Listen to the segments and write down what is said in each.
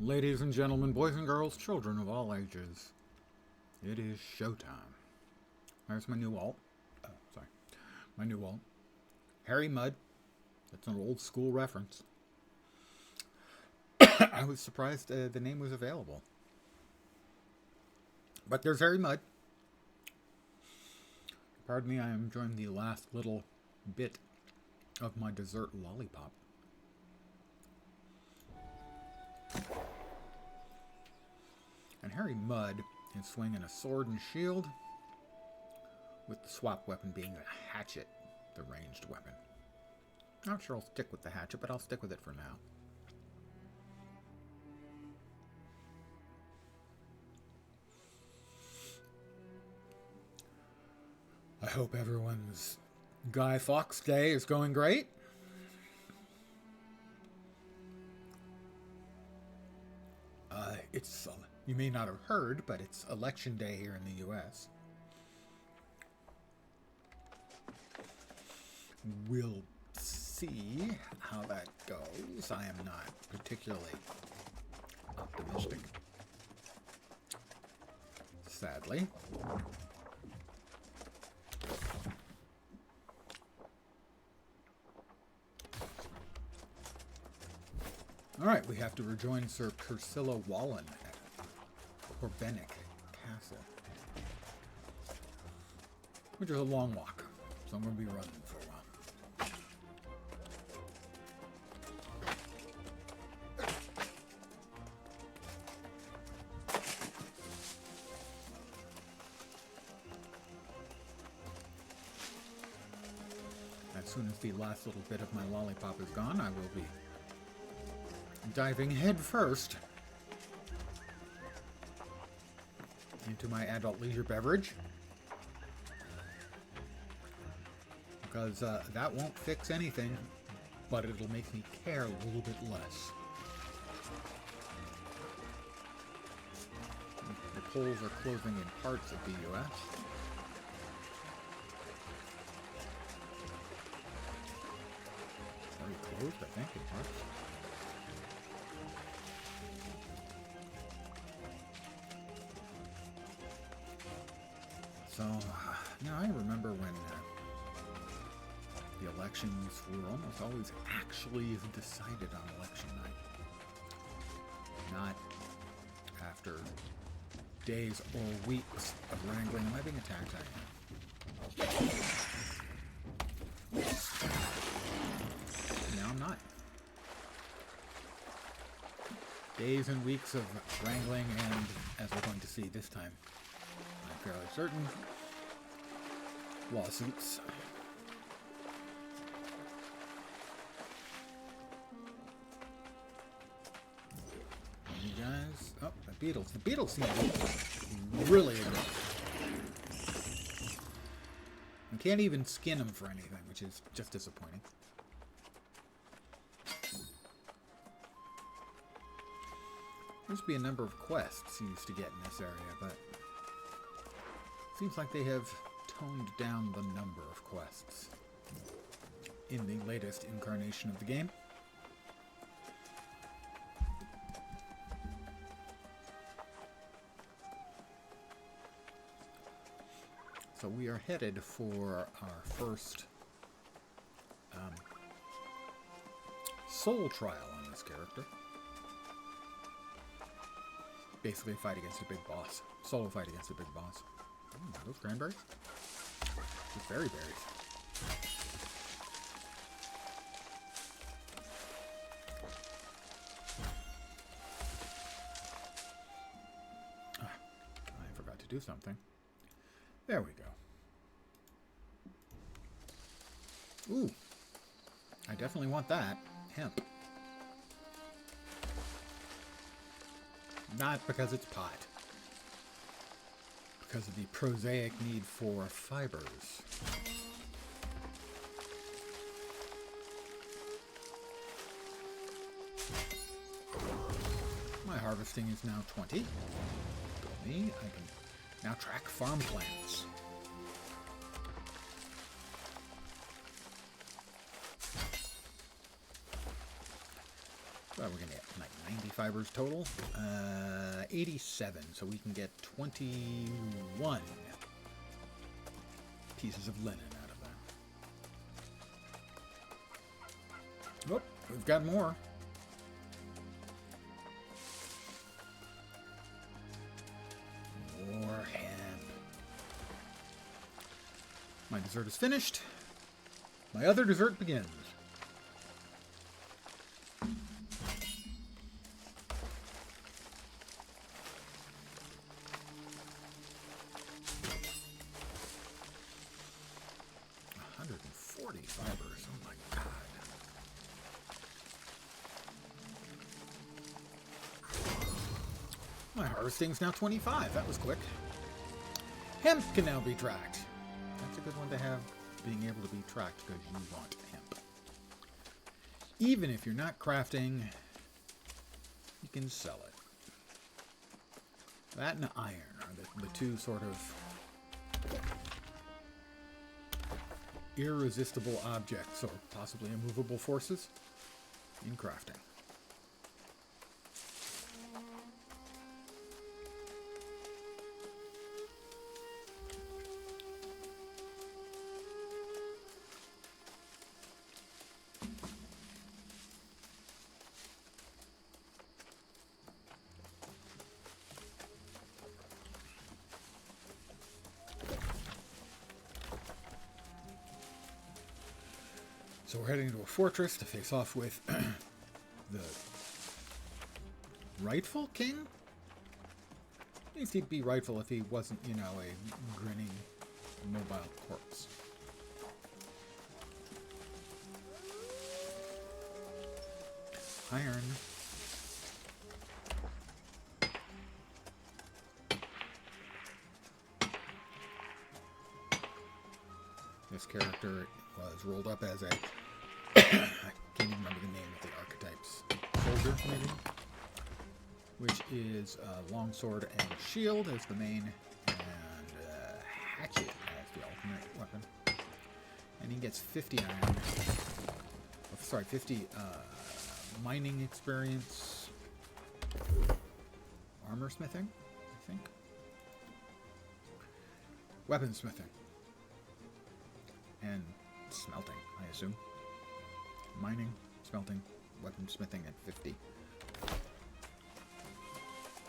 Ladies and gentlemen, boys and girls, children of all ages, it is showtime. There's my new alt. Oh, sorry. My new alt. Harry Mudd. That's an old school reference. I was surprised the name was available. But there's Harry Mudd. Pardon me, I am enjoying the last little bit of my dessert lollipop. And Harry Mudd is swinging a sword and shield, with the swap weapon being a hatchet, the ranged weapon. Not sure I'll stick with the hatchet, but I'll stick with it for now. I hope everyone's Guy Fawkes Day is going great. You may not have heard, but it's election day here in the U.S. We'll see how that goes. I am not particularly optimistic, sadly. Alright, we have to rejoin Sir Priscilla Wallen at Corbennick Castle, which is a long walk, so I'm going to be running for a while. As soon as the last little bit of my lollipop is gone, I will be diving head first into my adult leisure beverage, because that won't fix anything, but it'll make me care a little bit less. The polls are closing in parts of the U.S. Already closed, I think, in parts. So, I remember when the elections were almost always actually decided on election night. Not after days or weeks of wrangling. Am I being attacked? I am. No, I'm not. Days and weeks of wrangling, and as we're going to see this time, I'm fairly certain, lawsuits. You guys, oh, the Beatles. The Beatles seem to be really aggressive. You can't even skin them for anything, which is just disappointing. There used to be a number of quests you used to get in this area, but seems like they have toned down the number of quests in the latest incarnation of the game. So we are headed for our first soul trial on this character. Basically a fight against a big boss. Solo fight against a big boss. Are those cranberries? Just berry berries. I forgot to do something. There we go. Ooh. I definitely want that. Hemp. Not because it's pot. Because of the prosaic need for fibers. My harvesting is now 20. Go me. I can now track farm plants. So we're going to get like 90 fibers total. 87, so we can get 21 pieces of linen out of that. Oh, we've got more. More hemp. My dessert is finished. My other dessert begins. Fibers. Oh my god. My harvesting's now 25. That was quick. Hemp can now be tracked. That's a good one to have, being able to be tracked because you want hemp. Even if you're not crafting, you can sell it. That and iron are the two sort of irresistible objects, or possibly immovable forces, in crafting. So we're heading to a fortress to face off with the rightful king? At least he'd be rightful if he wasn't, you know, a grinning mobile corpse. Iron. This character was rolled up as a I can't even remember the name of the archetypes. Soldier, maybe? Which is longsword and shield as the main, and hatchet as the ultimate weapon. And he gets 50 iron. Oh, sorry, 50 mining experience. Armor smithing, I think. Weapon smithing. And smelting, I assume. Mining, smelting, weapon smithing at 50.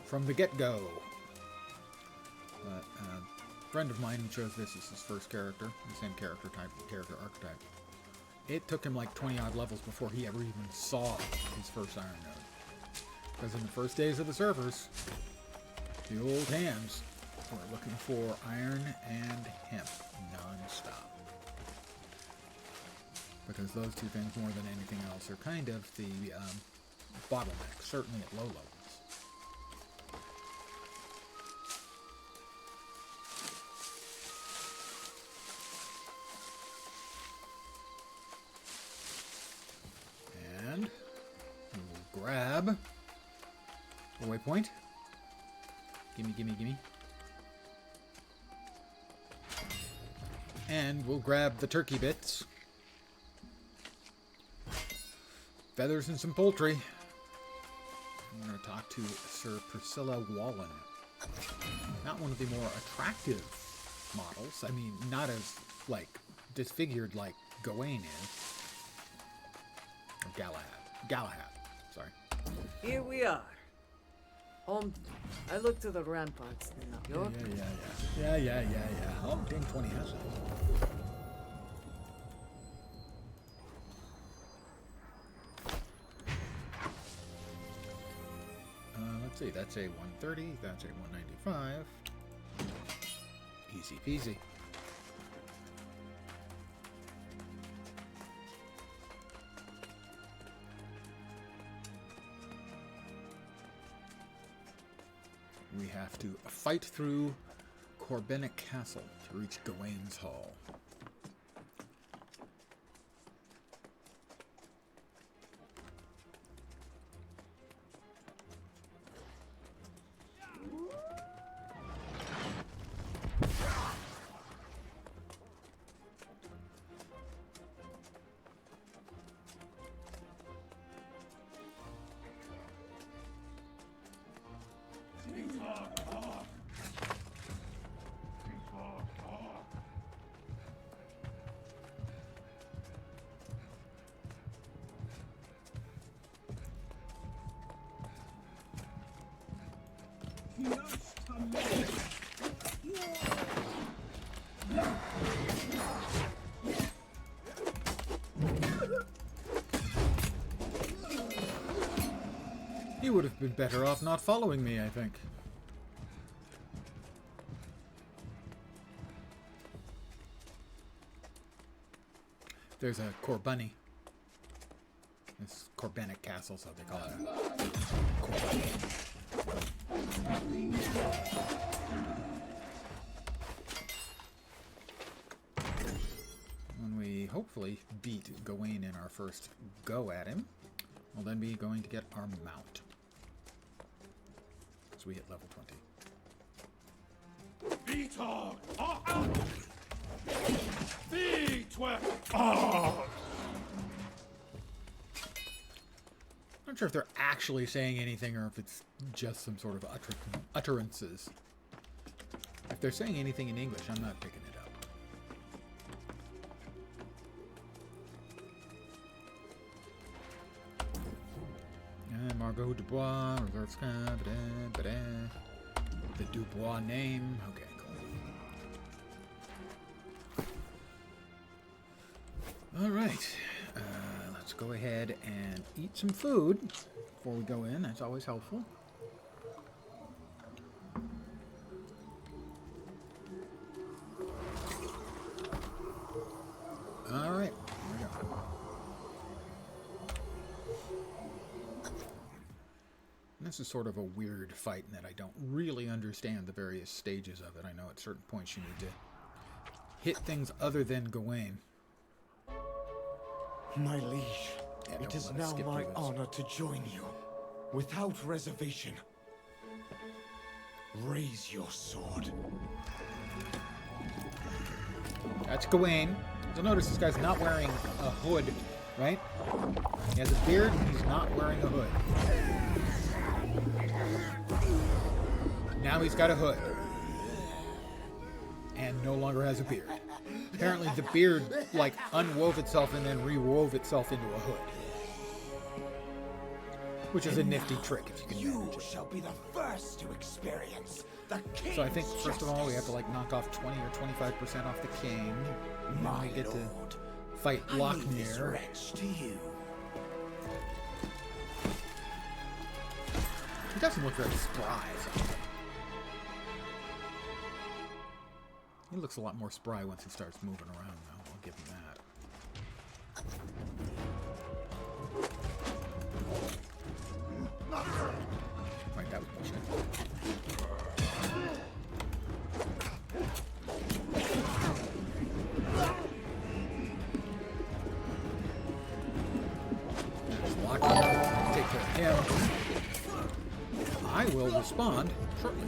From the get-go. But a friend of mine who chose this as his first character, the same character type, character archetype. It took him like 20 odd levels before he ever even saw his first iron node. Because in the first days of the servers, the old hands were looking for iron and hemp non-stop. Because those two things, more than anything else, are kind of the bottleneck, certainly at low levels. And we'll grab a waypoint. Gimme, gimme, gimme. And we'll grab the turkey bits. Feathers and some poultry. I'm going to talk to Sir Priscilla Wallen. Not one of the more attractive models. I mean, not as, like, disfigured like Gawain is. Or Galahad. Sorry. Here we are. Home. I look to the ramparts in New York. Yeah. Oh, dang, 20 has it. Let's see, that's a 130, that's a 195. Easy peasy. We have to fight through Corbenic Castle to reach Gawain's Hall. He would have been better off not following me, I think. There's a Corbunny. It's Corbanic Castle, so they call it a Corbunny. When we hopefully beat Gawain in our first go at him, we'll then be going to get our mount. So we hit level 20. Vitog! Oh! I'm not sure if they're actually saying anything or if it's just some sort of utterances. If they're saying anything in English, I'm not picking it up. And Margot Dubois, Reserve Sky, the Dubois name. Okay, cool. Alright. Let's go ahead and eat some food before we go in. That's always helpful. Alright, here we go. This is sort of a weird fight in that I don't really understand the various stages of it. I know at certain points you need to hit things other than Gawain. My liege, Yeah, it is don't let us now skip my through this. honor to join you, without reservation. Raise your sword. That's Gawain. You'll notice this guy's not wearing a hood, right? He has a beard, he's not wearing a hood. Now he's got a hood. And no longer has a beard. Apparently the beard, like, unwove itself and then rewove itself into a hood. Which is a nifty trick, if you can You manage it. shall be the first to experience the king's So I think, first of all, we have to, justice. like, knock off 20 or 25% off the king. And then My we get lord, to fight I leave this Lochmere. wretch to you. He doesn't look very spry. So. He looks a lot more spry once he starts moving around, though. I'll give him that. Right, that was bullshit. There's Lochmere. Take care of him. I will respond shortly.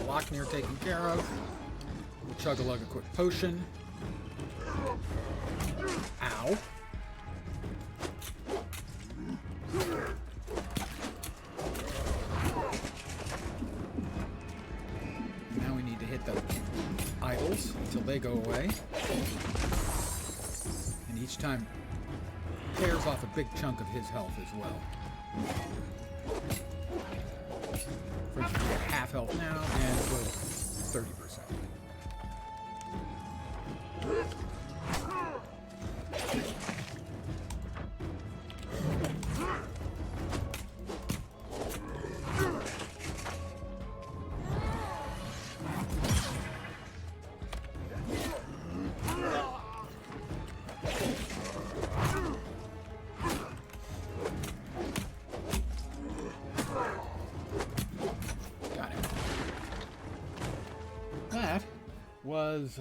Lochmere taken care of. We'll chug-a-lug a quick potion. Ow. Now we need to hit the idols until they go away. And each time tears off a big chunk of his health as well. For instance, we get half health now and we're 30%. That was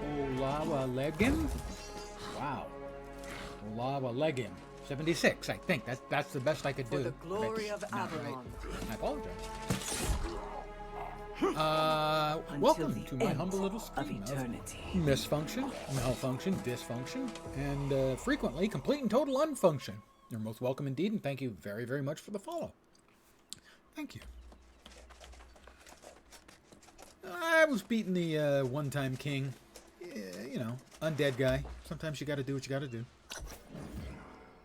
Olawa Legim. Wow. Olawa Legim. 76, I think. That's the best I could For do. the glory of That's not right. Avalon. I apologize. Welcome to my humble little stream of eternity. misfunction, malfunction, dysfunction, and frequently complete and total unfunction. You're most welcome indeed, and thank you very, very much for the follow. Thank you. I was beating the one-time king. You know, undead guy. Sometimes you gotta do what you gotta do.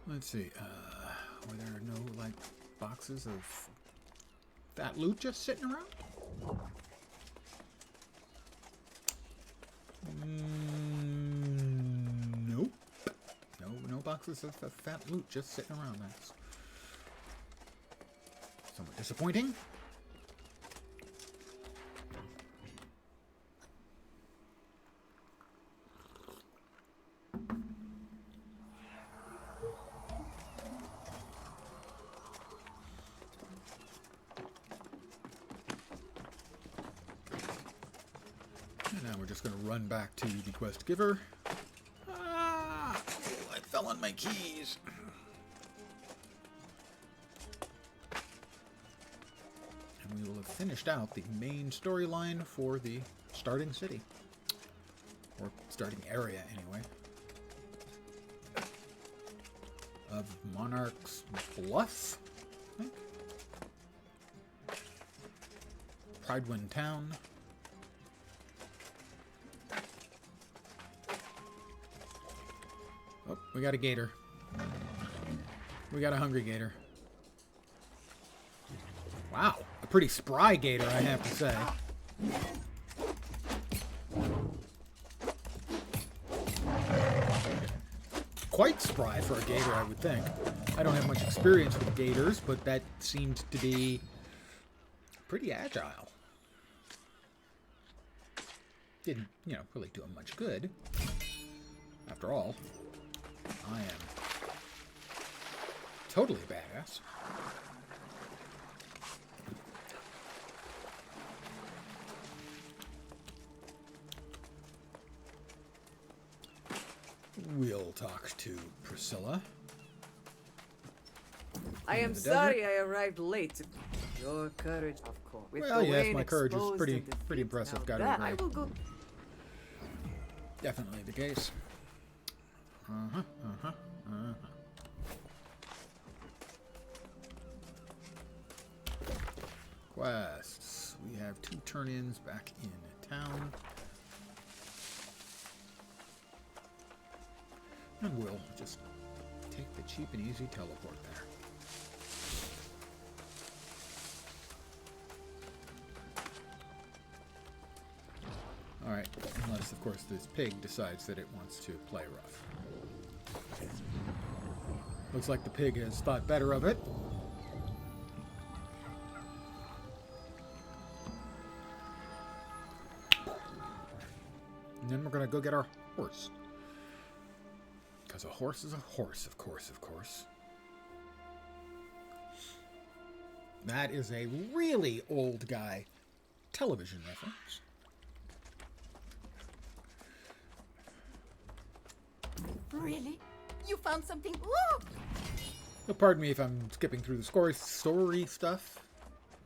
Let's see. Were there no, like, boxes of that loot just sitting around? Nope. No boxes of fat loot just sitting around. That's somewhat disappointing. Now we're just going to run back to the quest giver. Ah! Oh, I fell on my keys. And we will have finished out the main storyline for the starting city. Or starting area, anyway. Of Monarch's Bluff, I think. Pridewind Town. Oh, we got a gator. We got a hungry gator. Wow, a pretty spry gator, I have to say. Quite spry for a gator, I would think. I don't have much experience with gators, but that seemed to be pretty agile. Didn't, really do him much good. After all, I am totally badass. We'll talk to Priscilla. I am sorry I arrived late. Your courage, of course. With Well, the yes, Wayne my courage is exposed pretty and defeated, impressive. now Gotta that agree. I will go. Definitely the case. Quests. We have 2 turn-ins back in town. And we'll just take the cheap and easy teleport there. Alright, unless, of course, this pig decides that it wants to play rough. Looks like the pig has thought better of it. And then we're going to go get our horse. Because a horse is a horse, of course, of course. That is a really old guy television reference. Really? You found something? Woo! Well, pardon me if I'm skipping through the story stuff.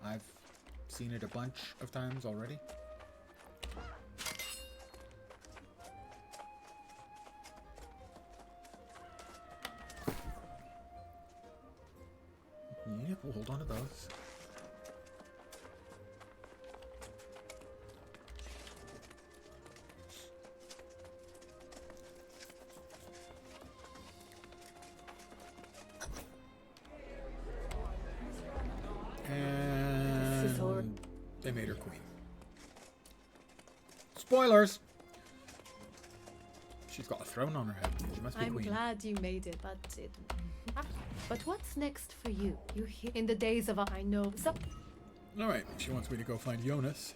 I've seen it a bunch of times already. Yep, we'll hold on to those. And they made her queen. Spoilers! She's got a throne on her head. She must be I'm queen. glad you made it, but it. But what's next for you? You here in the days of I know. So Alright, she wants me to go find Jonas.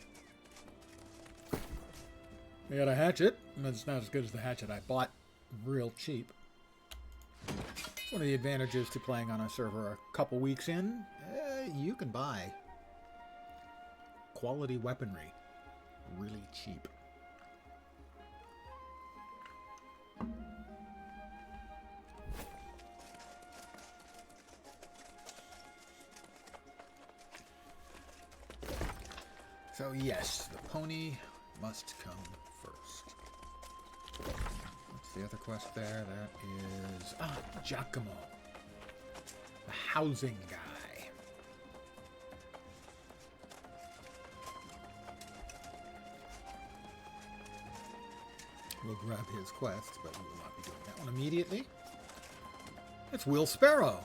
I got a hatchet. It's not as good as the hatchet I bought real cheap. One of the advantages to playing on a server a couple weeks in, you can buy quality weaponry really cheap. So yes, the pony must come first. What's the other quest there? That is... Giacomo. The housing guy. We'll grab his quest, but we will not be doing that one immediately. It's Will Sparrow.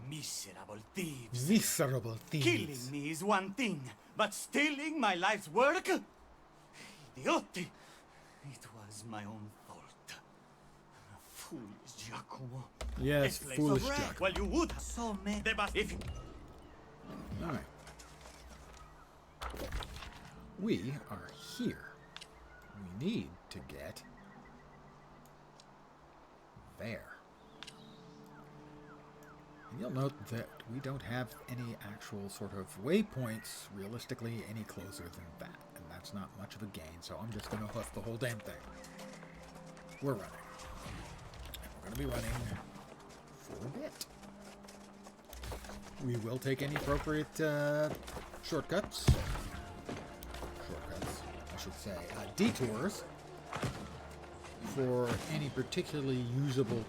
Miserable thieves. Miserable thieves. Killing me is one thing, but stealing my life's work? Idiotti! It was my own fault. Foolish Giacomo. Yes, A place foolish of wreck. Giacomo. Well, you would have so many. If you... All right. We are here. We need to get there. And you'll note that we don't have any actual sort of waypoints realistically any closer than that. And that's not much of a gain, so I'm just going to hoof the whole damn thing. We're running. And we're going to be running for a bit. We will take any appropriate shortcuts. Shortcuts, I should say. Detours for any particularly usable,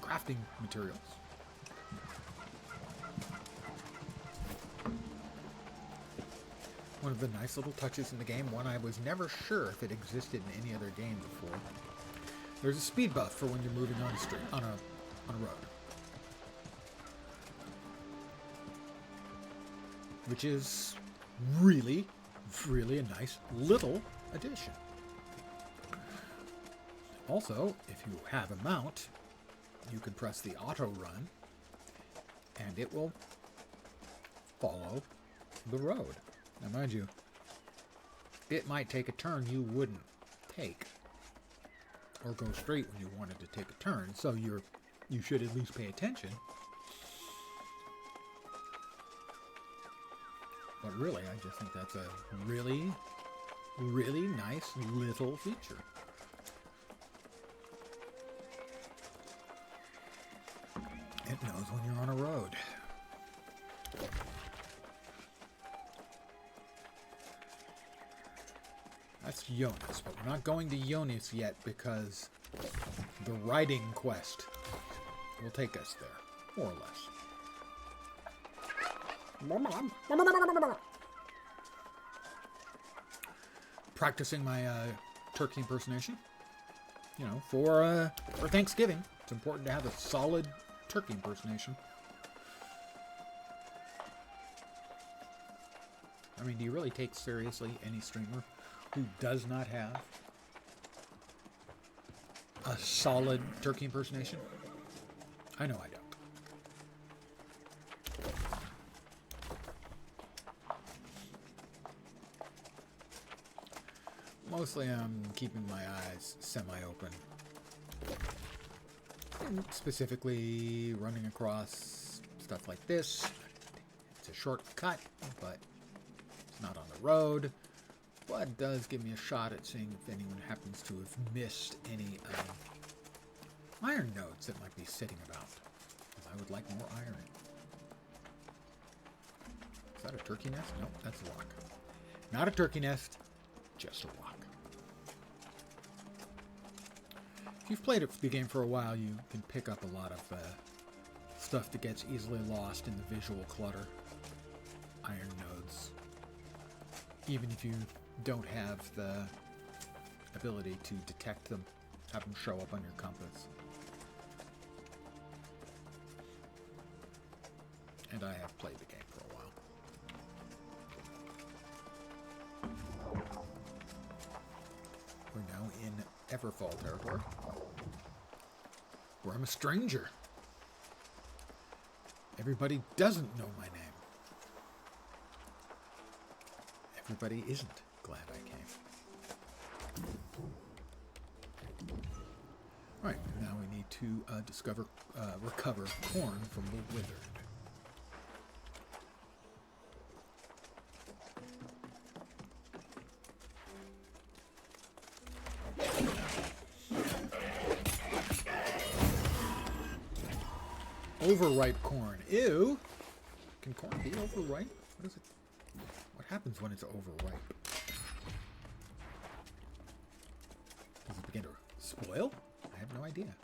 crafting materials. One of the nice little touches in the game, one I was never sure if it existed in any other game before. There's a speed buff for when you're moving on a street, on a road. Which is really, really a nice little addition. Also, if you have a mount, you can press the auto run, and it will follow the road. Now, mind you, it might take a turn you wouldn't take, or go straight when you wanted to take a turn, so you should at least pay attention. But really, I just think that's a really, really nice little feature. It knows when you're on a road. That's Jonas, but we're not going to Jonas yet because the riding quest will take us there, more or less. Practicing my turkey impersonation. You know, for Thanksgiving, it's important to have a solid turkey impersonation. I mean, do you really take seriously any streamer who does not have a solid turkey impersonation? I know I don't. Mostly I'm keeping my eyes semi-open. And specifically running across stuff like this. It's a shortcut, but it's not on the road. But it does give me a shot at seeing if anyone happens to have missed any iron nodes that might be sitting about. Because I would like more iron. Is that a turkey nest? Nope, that's a rock. Not a turkey nest, just a rock. If you've played the game for a while, you can pick up a lot of stuff that gets easily lost in the visual clutter. Iron nodes. Even if you don't have the ability to detect them, have them show up on your compass. And I have played the game for a while. We're now in Everfall territory, where I'm a stranger. Everybody doesn't know my name. Everybody isn't glad I came. Alright, now we need to recover corn from the Withered. Overripe corn. Ew! Can corn be overripe? What is it? What happens when it's overripe? Does it begin to spoil? I have no idea.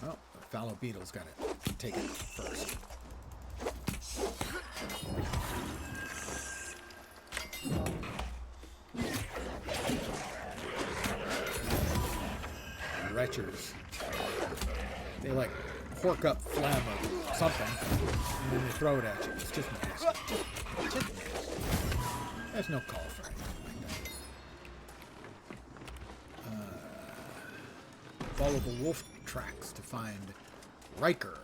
Well, the fallow beetle's got to take it first. Retchers. They like hork up phlegm or something, and then they throw it at you. It's just nasty. Just nasty. There's no call for anything like that. Follow the wolf tracks to find Riker.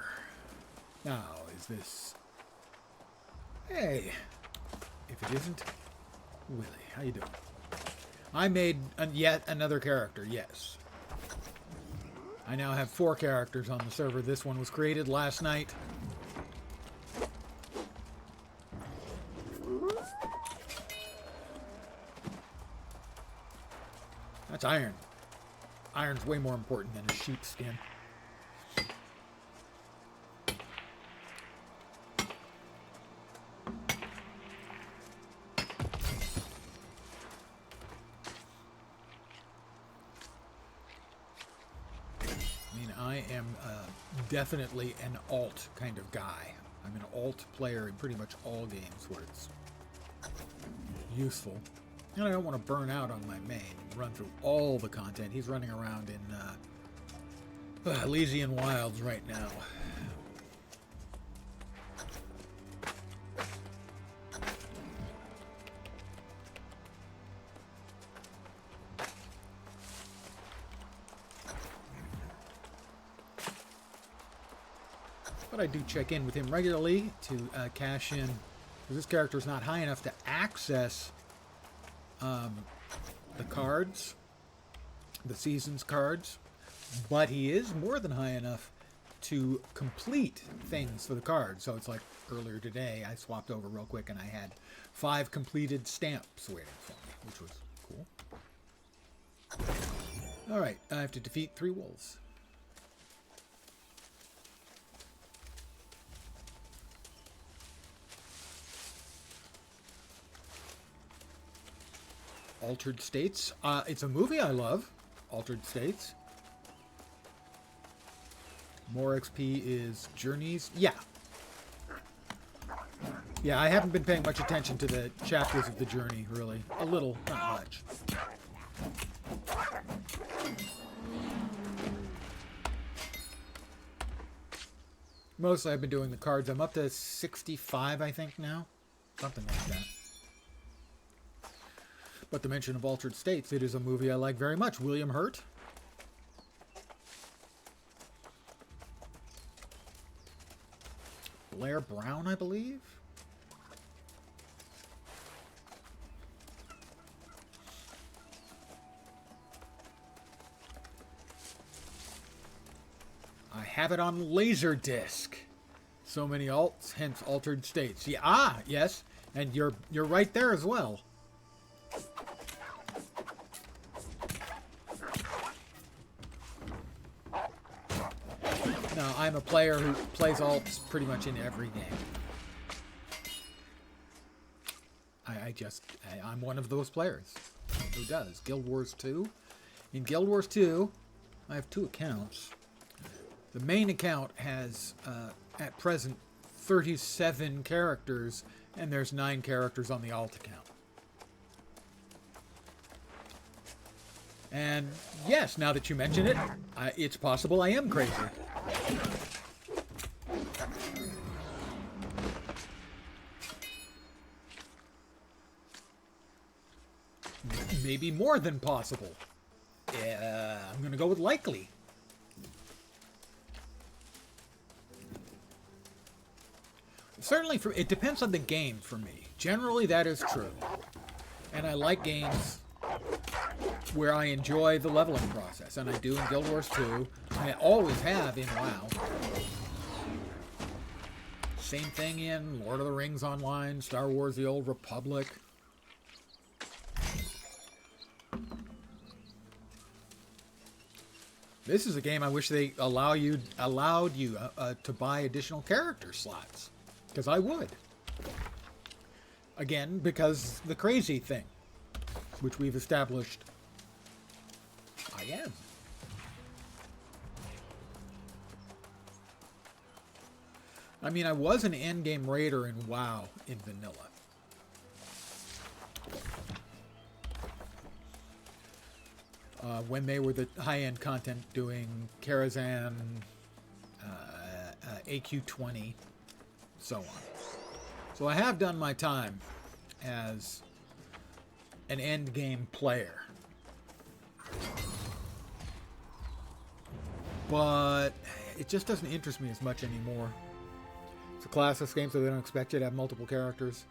Now, is this... Hey, if it isn't, Willie, how you doing? I made yet another character, yes. I now have 4 characters on the server. This one was created last night. That's iron. Iron's way more important than a sheepskin. I am definitely an alt kind of guy. I'm an alt player in pretty much all games where it's useful. And I don't want to burn out on my main and run through all the content. He's running around in Elysian Wilds right now. But I do check in with him regularly to cash in, because this character is not high enough to access the cards, the season's cards, but he is more than high enough to complete things for the cards. So it's like earlier today, I swapped over real quick and I had 5 completed stamps waiting for me, which was cool. All right, I have to defeat 3 wolves. Altered States. It's a movie I love. Altered States. More XP is Journeys. Yeah. Yeah, I haven't been paying much attention to the chapters of the journey, really. A little, not much. Mostly I've been doing the cards. I'm up to 65, I think, now. Something like that. But the mention of Altered States, it is a movie I like very much. William Hurt. Blair Brown, I believe. I have it on Laserdisc. So many alts, hence Altered States. Yeah, yes, and you're right there as well. No, I'm a player who plays alts pretty much in every game. I'm one of those players who does. Guild Wars 2. In Guild Wars 2, I have 2 accounts. The main account has, at present, 37 characters, and there's 9 characters on the alt account. And yes, now that you mention it, it's possible I am crazy. Maybe more than possible. I'm going to go with likely. Certainly, it depends on the game for me. Generally, that is true. And I like games where I enjoy the leveling process. And I do in Guild Wars 2. I always have in WoW. Same thing in Lord of the Rings Online, Star Wars The Old Republic. This is a game I wish they allowed you to buy additional character slots. Because I would. Again, because the crazy thing, which we've established, I am. I mean, I was an endgame raider in WoW in vanilla. When they were the high-end content doing Karazhan, AQ20, so on. So I have done my time as an endgame player. But it just doesn't interest me as much anymore. It's a classless game, so they don't expect you to have multiple characters.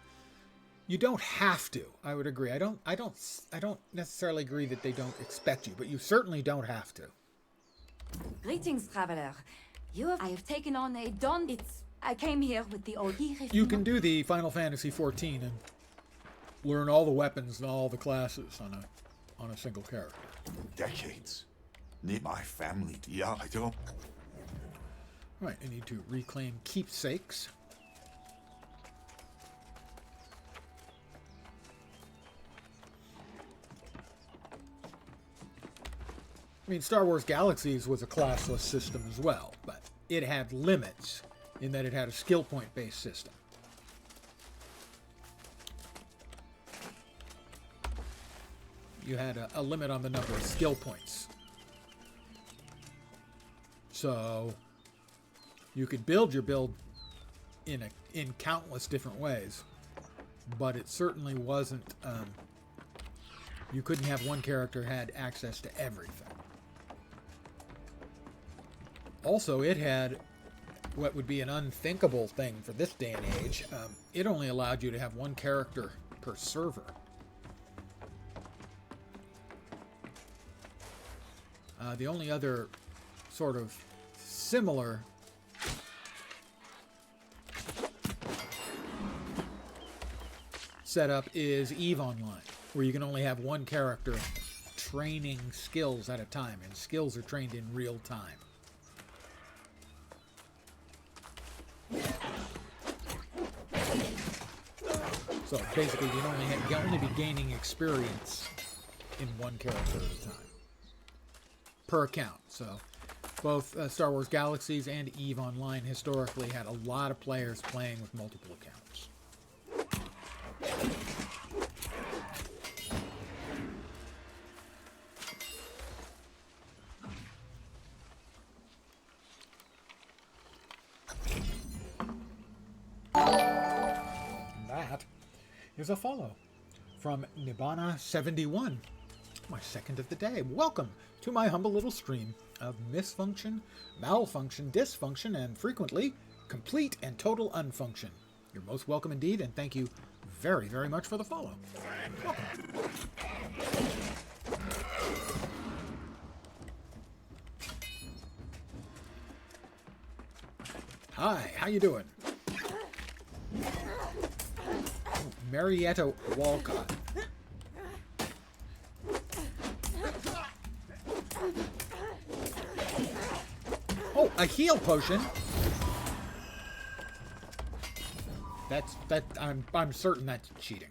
You don't have to. I would agree. I don't necessarily agree that they don't expect you, but you certainly don't have to. Greetings, traveler. I have taken on a dawn. I came here with the Ogi. You can do the Final Fantasy XIV and learn all the weapons and all the classes on a single character. Decades. Need my family. Yeah, I don't. Right, I need to reclaim keepsakes. I mean, Star Wars Galaxies was a classless system as well, but it had limits in that it had a skill point-based system. You had a limit on the number of skill points. So you could build your build in countless different ways, but it certainly wasn't. You couldn't have one character had access to everything. Also, it had what would be an unthinkable thing for this day and age. It only allowed you to have one character per server. The only other sort of similar setup is EVE Online, where you can only have one character training skills at a time, and skills are trained in real time. So basically, you can only be gaining experience in one character at a time per account. So both Star Wars Galaxies and EVE Online historically had a lot of players playing with multiple accounts. That is a follow from Nibbana71, my second of the day. Welcome to my humble little stream of misfunction, malfunction, dysfunction, and frequently complete and total unfunction. You're most welcome indeed, and thank you very, very much for the follow. Welcome. Hi, how you doing? Marietta Walcott. Oh, a heal potion. I'm certain that's cheating.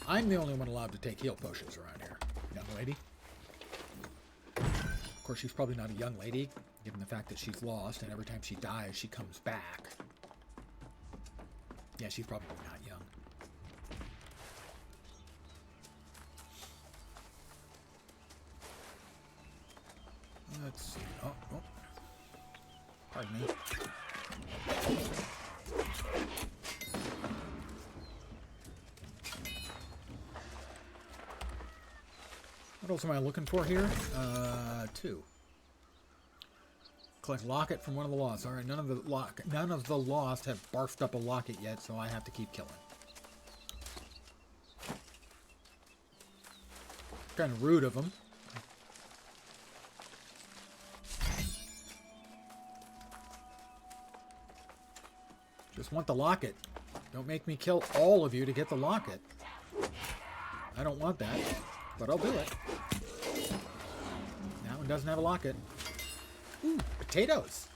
I'm the only one allowed to take heal potions around here, young lady. Of course, she's probably not a young lady, given the fact that she's lost, and every time she dies, she comes back. Yeah, she's probably not young. Let's see. Oh. Pardon me. What else am I looking for here? 2. Collect locket from one of the lost. All right, none of the lost have barfed up a locket yet, so I have to keep killing. Kind of rude of them. Just want the locket. Don't make me kill all of you to get the locket. I don't want that, but I'll do it. That one doesn't have a locket. Ooh, potatoes.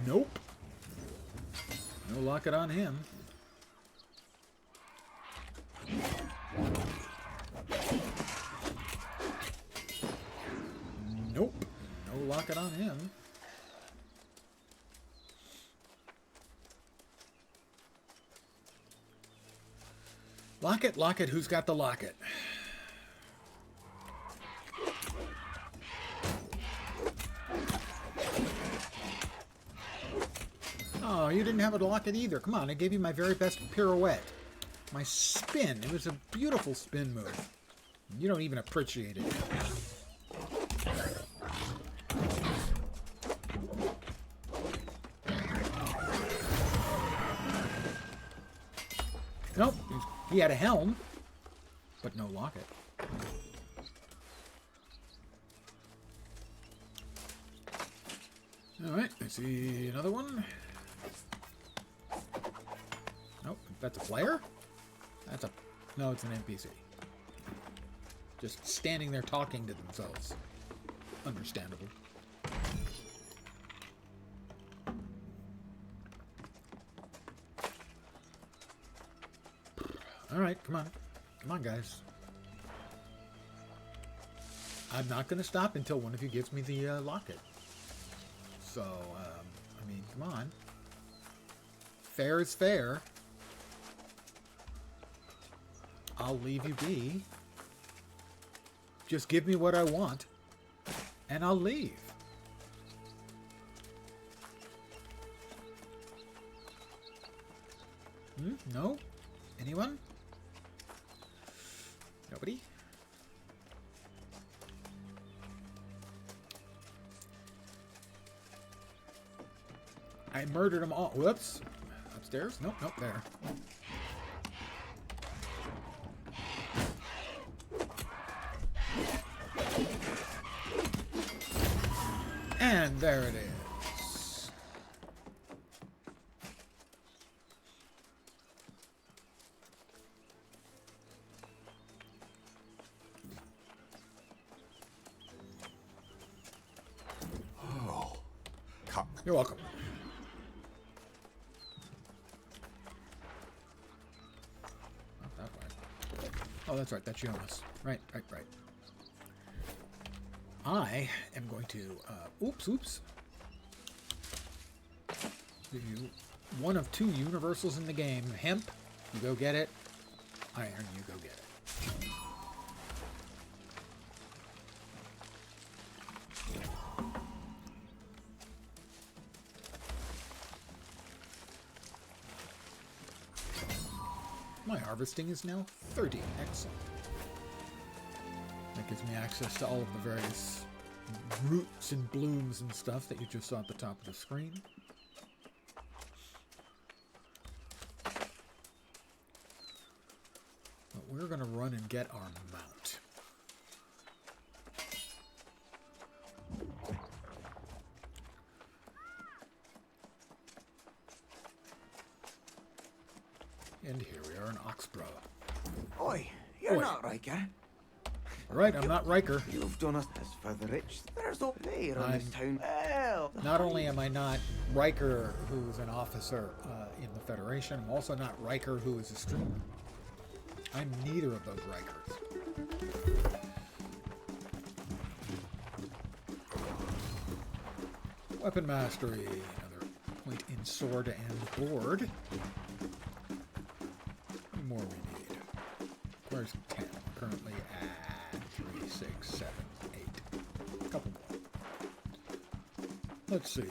Nope. No locket on him. lock it on him. Lock it. Who's got the locket? Oh, you didn't have a locket either. Come on, I gave you my very best pirouette. My spin. It was a beautiful spin move. You don't even appreciate it. Nope, he had a helm, but no locket. Alright, I see another one. Nope, that's a player? That's a... No, it's an NPC. Just standing there talking to themselves. Understandable. Alright, come on. Come on, guys. I'm not going to stop until one of you gives me the locket. So, I mean, come on. Fair is fair. I'll leave you be. Just give me what I want, and I'll leave. No? Anyone? Nobody? I murdered them all. Whoops. Upstairs? Nope, nope, there. And there it is. Oh, come. You're welcome. Not that way. Oh, that's right. That's Jonas. Right. I am going to, oops. Give you one of two universals in the game. Hemp, you go get it. Iron, you go get it. My harvesting is now 30. Excellent. That gives me access to all of the various roots and blooms and stuff that you just saw at the top of the screen. But we're going to run and get our mount. And here we are in Oxborough. Oi, you're Oi. not Riker. Right, I'm not Riker. You've done us as for the rich. There's no player on this I'm- town. Well, Not only am I not Riker, who is an officer in the Federation, I'm also not Riker, who is a streamer. I'm neither of those Rikers. Weapon mastery, another point in sword and board. How many more we need? Where's 10? Currently at 3, 6, 7, 8. A couple more. Let's see.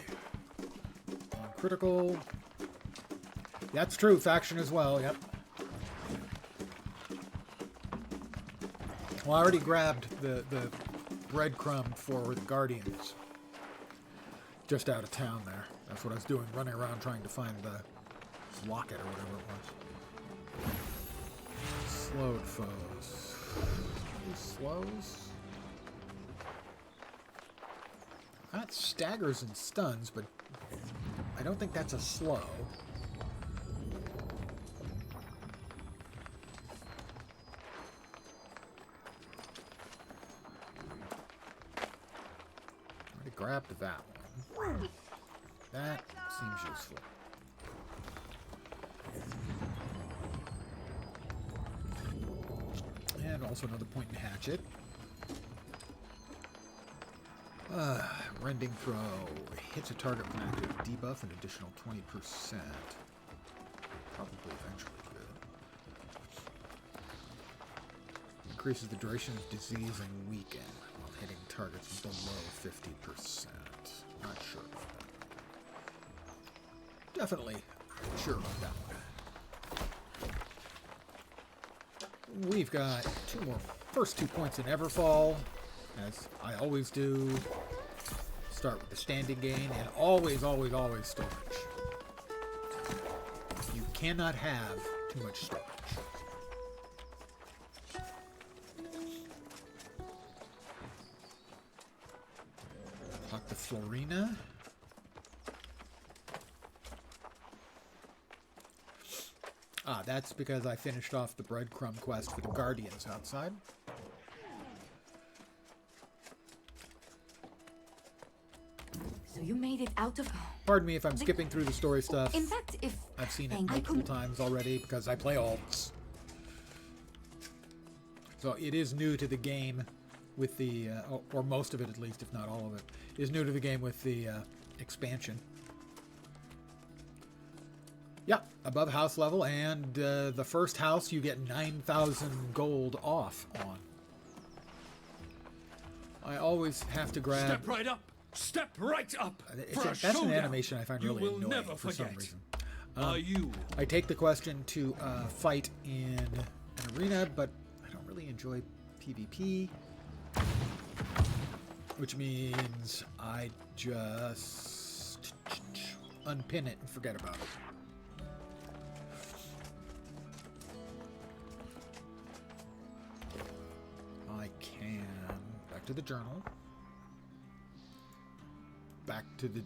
On critical. That's true, faction as well, yep. Well, I already grabbed the breadcrumb for the Guardians. Just out of town there. That's what I was doing, running around trying to find the locket or whatever it was. Slowed foes. These slows? That staggers and stuns, but I don't think that's a slow. Already grabbed that one. That seems useful. And also another point and hatchet. Rending throw hits a target with an active debuff, an additional 20%. Probably eventually good. Increases the duration of disease and weaken while hitting targets below 50%. Not sure about that. Definitely sure about that one. We've got two more. First 2 points in Everfall, as I always do. Start with the standing gain, and always, always, always storage. You cannot have too much storage. Talk to Florina. Ah, that's because I finished off the breadcrumb quest for the Guardians outside. So you made it out of... Pardon me if I'm skipping through the story stuff. In fact, if... I've seen it Thank you. multiple times already because I play alts. So it is new to the game with the, or most of it at least, if not all of it, is new to the game with the expansion. Yeah, above house level, and the first house you get 9,000 gold off on. I always have to grab... Step right up! Step right up! That's an animation I find really annoying for some reason. Are you? I take the question to fight in an arena, but I don't really enjoy PvP. Which means I just unpin it and forget about it. I can... Back to the journal. Back to the...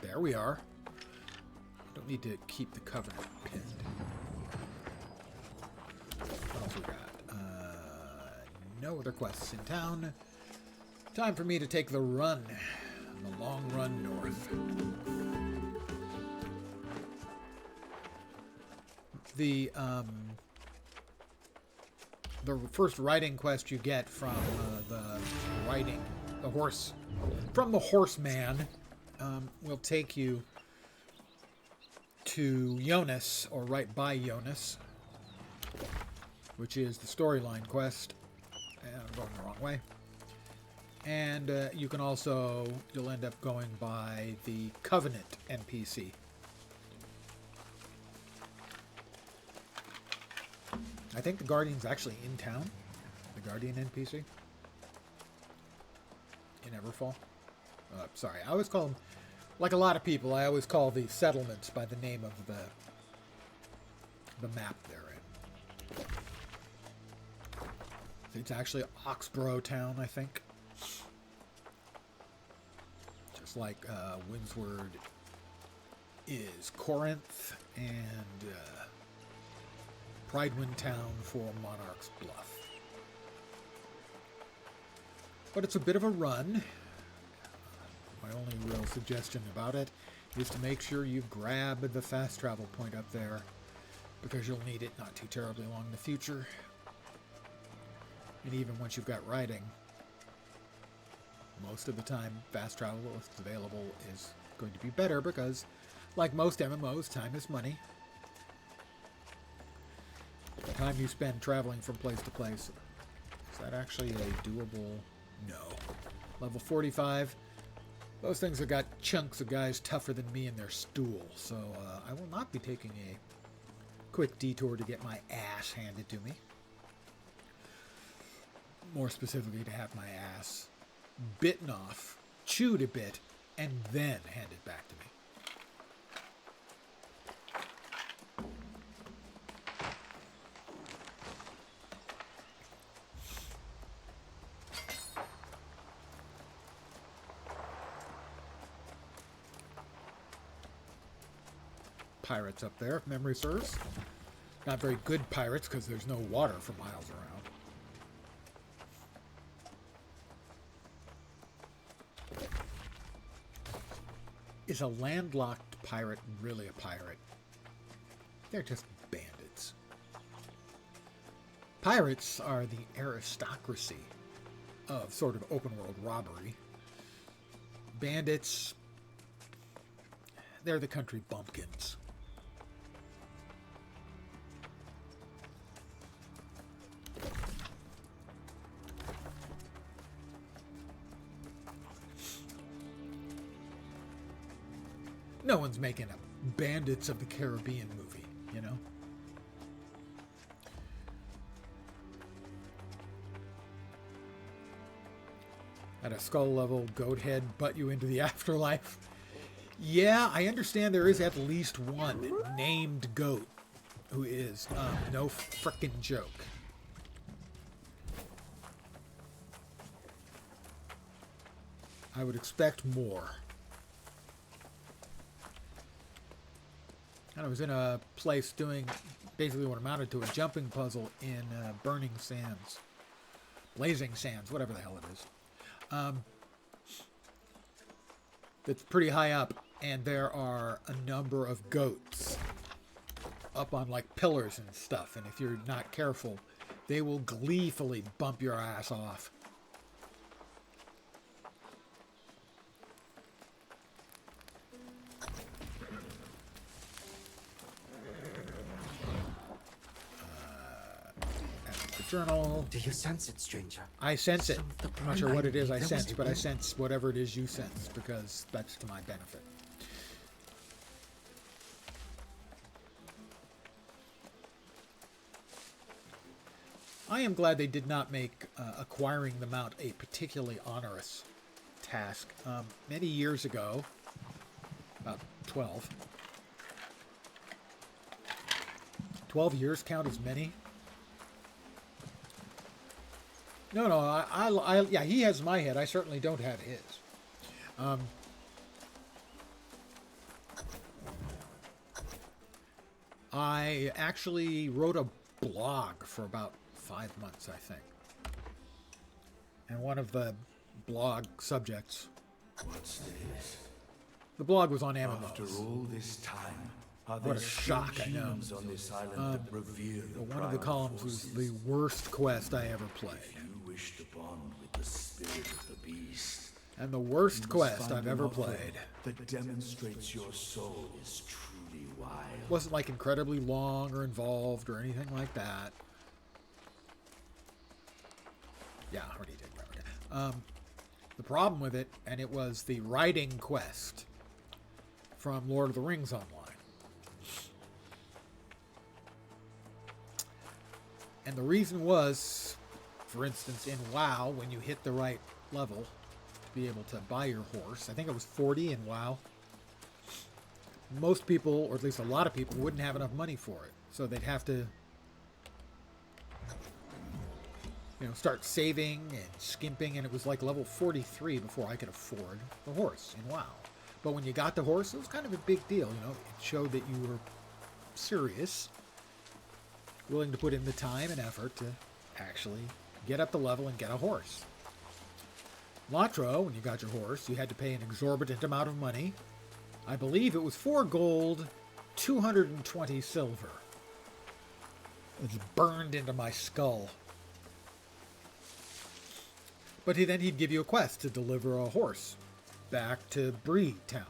There we are. Don't need to keep the Covenant pinned. What else we got? No other quests in town. Time for me to take the run. The long run north. The first riding quest you get from the horseman will take you to Jonas, or right by Jonas, which is the storyline quest. And I'm going the wrong way. And you can also, you'll end up going by the Covenant NPC. I think the Guardian's actually in town. The Guardian NPC. In Everfall. Sorry, I always call them, like a lot of people, I always call the settlements by the name of the map they're in. It's actually Oxborough Town, I think. Just like Windsward is Corinth, and Pridewind Town for Monarch's Bluff. But it's a bit of a run. My only real suggestion about it is to make sure you grab the fast travel point up there, because you'll need it not too terribly long in the future. And even once you've got riding, most of the time fast travel, if it's available, is going to be better, because like most MMOs, time is money. The time you spend traveling from place to place. Is that actually a doable? No. Level 45. Those things have got chunks of guys tougher than me in their stool, so I will not be taking a quick detour to get my ass handed to me. More specifically, to have my ass bitten off, chewed a bit, and then handed back to me. Pirates up there, if memory serves. Not very good pirates, because there's no water for miles around. Is a landlocked pirate really a pirate? They're just bandits. Pirates are the aristocracy of sort of open world robbery. Bandits, they're the country bumpkins. No one's making a Bandits of the Caribbean movie, you know? At a skull level, goat head butt you into the afterlife. Yeah, I understand there is at least one named goat who is. No frickin' joke. I would expect more. I was in a place doing basically what amounted to a jumping puzzle in Burning Sands. Blazing Sands, whatever the hell it is. It's pretty high up, and there are a number of goats up on like pillars and stuff, and if you're not careful, they will gleefully bump your ass off. Journal. Do you sense it, stranger? I sense it. I'm not sure what it is I sense, but I sense whatever it is you sense, because that's to my benefit. I am glad they did not make acquiring the mount a particularly onerous task. Many years ago, about 12 years count as many? No, yeah, he has my head. I certainly don't have his. I actually wrote a blog for about 5 months, I think. And one of the blog subjects... What's this? The blog was on MMOs. After all this time, are What a there still shock, I know. humans on this island that revere the One of the primal columns was forces? the worst quest I ever played. You wish to bond with the spirit of the beast. And the worst You must quest find I've an ever offering played. that demonstrates your soul is truly wild. Wasn't like incredibly long or involved or anything like that. Yeah, I already did. The problem with it, and it was the writing quest from Lord of the Rings Online. And the reason was, for instance, in WoW, when you hit the right level to be able to buy your horse, I think it was 40 in WoW, most people, or at least a lot of people, wouldn't have enough money for it. So they'd have to, start saving and skimping, and it was like level 43 before I could afford the horse in WoW. But when you got the horse, it was kind of a big deal, It showed that you were serious, willing to put in the time and effort to actually get up the level and get a horse. Latro, when you got your horse, you had to pay an exorbitant amount of money. I believe it was 4 gold, 220 silver. It's burned into my skull. But then he'd give you a quest to deliver a horse back to Bree Town.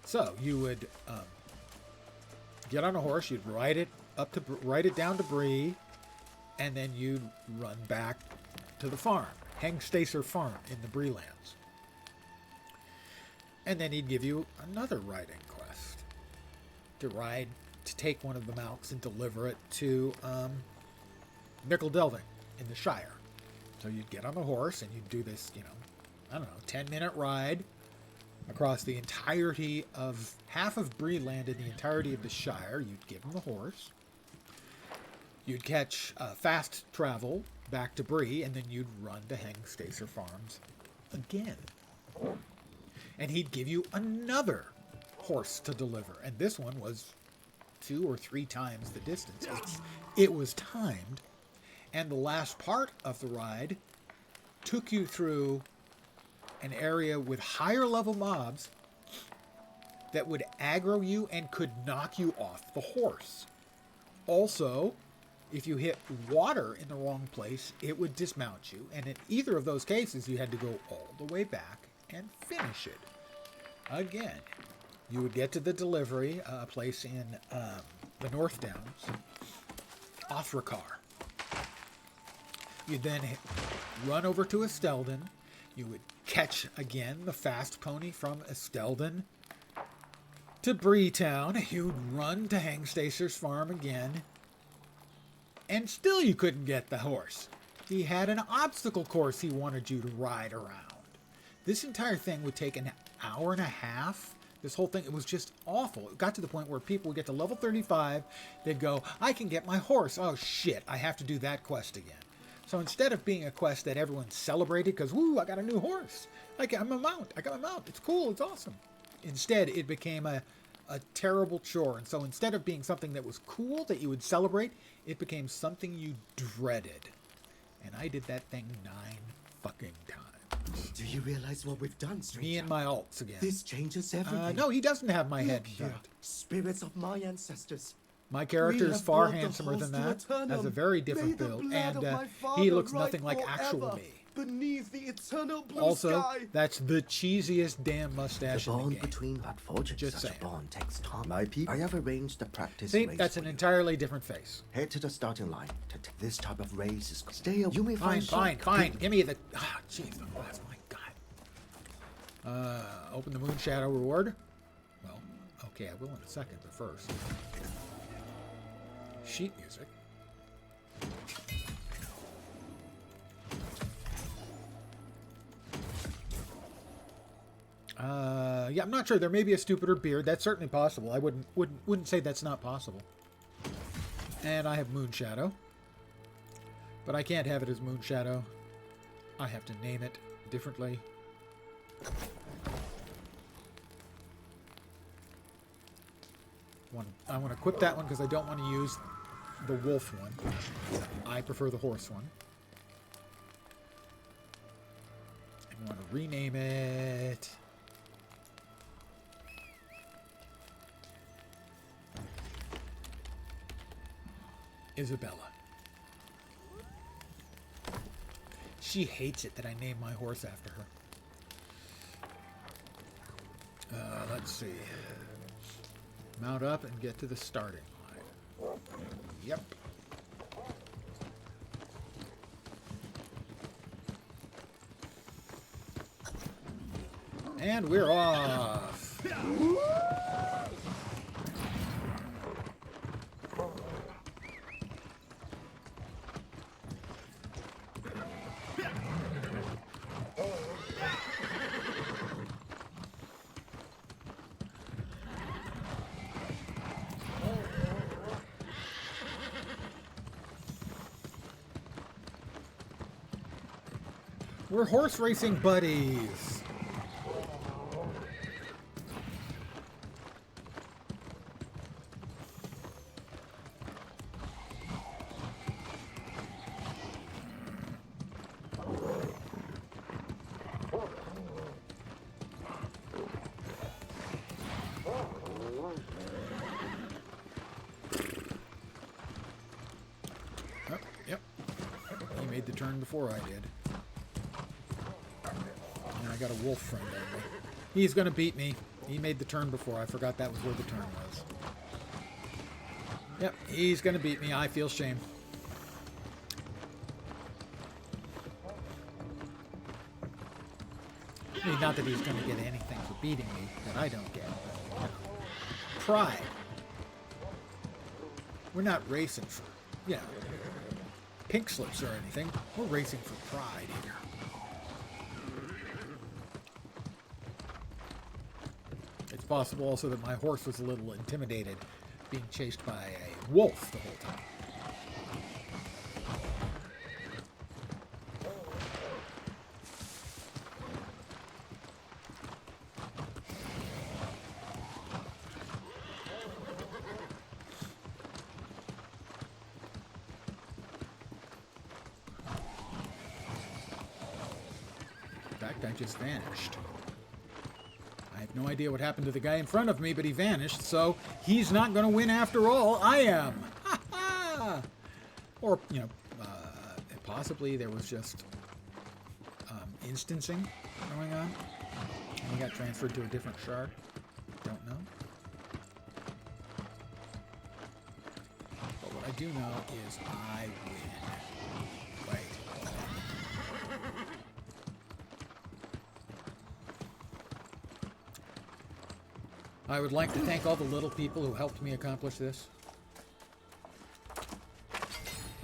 So you would get on a horse, you'd ride it down to Bree, and then you'd run back to the farm, Hengstacer Farm in the Bree Lands. And then he'd give you another riding quest to take one of the mounts and deliver it to Nickel Delving in the Shire. So you'd get on a horse and you'd do this, 10-minute ride across the entirety of half of Bree Land and the entirety of the Shire. You'd give him the horse. You'd catch fast travel back to Bree, and then you'd run to Hengstacer Farms again. And he'd give you another horse to deliver. And this one was 2 or 3 times the distance. It was timed. And the last part of the ride took you through an area with higher level mobs that would aggro you and could knock you off the horse. Also, If you hit water in the wrong place, it would dismount you. And in either of those cases, you had to go all the way back and finish it. Again, you would get to the delivery place in the North Downs, Othrakar. You'd then run over to Estelden. You would catch, again, the fast pony from Estelden to Breetown. You'd run to Hangstacer's farm again. And still you couldn't get the horse. He had an obstacle course he wanted you to ride around. This entire thing would take an hour and a half. This whole thing, it was just awful. It got to the point where people would get to level 35. They'd go, I can get my horse. Oh, shit, I have to do that quest again. So instead of being a quest that everyone celebrated because, woo, I got a new horse. I got my mount. It's cool. It's awesome. Instead, it became a terrible chore. And so instead of being something that was cool that you would celebrate, it became something you dreaded. And I did that thing 9 fucking times. Do you realize what we've done, stranger? Me and my alts again. This changes everything. No, he doesn't have my head Look here, built. spirits of my ancestors. My character We is have far brought the handsomer than that. host to Has a Eternum. very May different the build. blood And of my he father looks ride nothing like actual forever me. Beneath the eternal blue Also, sky. that's the cheesiest damn mustache The in the bond game. between blood forging Just such saying. a bond takes time. My people, I have arranged a practice See, race that's for an you. entirely different face. Head to the starting line. This type of race is stay. You may Fine, find fine. Give me the... Ah, jeez, the glass, my God. Open the Moon Shadow reward. Well, okay, I will in a second, but first. Sheet music. Yeah, I'm not sure. There may be a stupider beard. That's certainly possible. I wouldn't say that's not possible. And I have Moon Shadow. But I can't have it as Moon Shadow. I have to name it differently. I want to equip that one because I don't want to use the wolf one. I prefer the horse one. I want to rename it. Isabella. She hates it that I name my horse after her. Let's see. Mount up and get to the starting line. Yep. And we're off. We're horse racing buddies. Oh, yep. He made the turn before I did. And I got a wolf friend on me. He's going to beat me. He made the turn before. I forgot that was where the turn was. Yep, he's going to beat me. I feel shame. I mean, not that he's going to get anything for beating me that I don't get. But, you know, pride. We're not racing for, you know, pink slips or anything. We're racing for pride here. It's possible also that my horse was a little intimidated being chased by a wolf the whole time. In fact, I just vanished. I have no idea what happened to the guy in front of me, but he vanished, so he's not going to win after all. I am. Ha ha! Or, you know, possibly there was just instancing going on, and he got transferred to a different shard. Don't know. But what I do know is I win. Wait. I would like to thank all the little people who helped me accomplish this.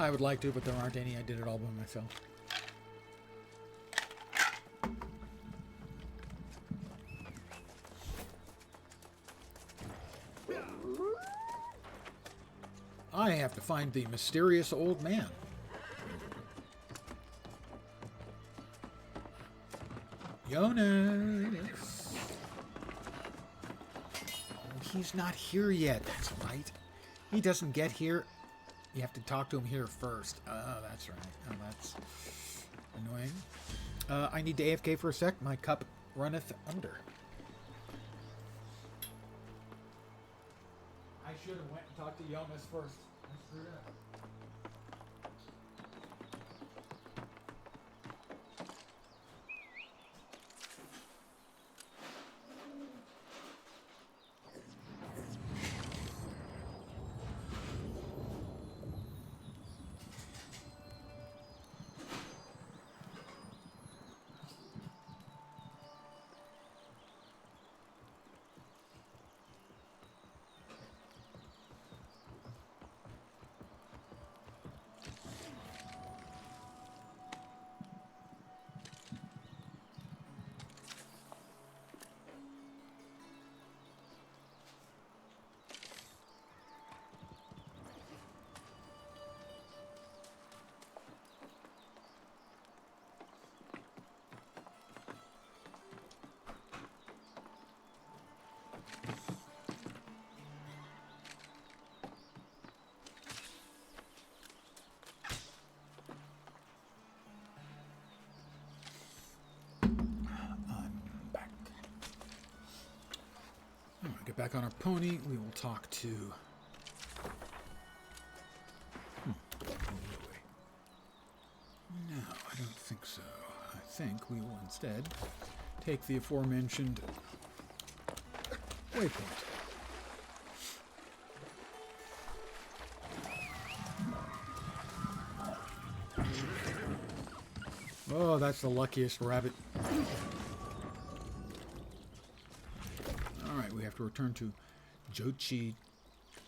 I would like to, but there aren't any. I did it all by myself. I have to find the mysterious old man. Jonas. Oh, he's not here yet. That's right. He doesn't get here. You have to talk to him here first. Oh, that's right. Oh, that's annoying. I need to AFK for a sec. My cup runneth under. I should have went and talked to Jonas first. I screwed up. Get back on our pony. We will talk to... No, I don't think so. I think we will instead take the aforementioned waypoint. Oh, that's the luckiest rabbit. Alright, we have to return to Jochi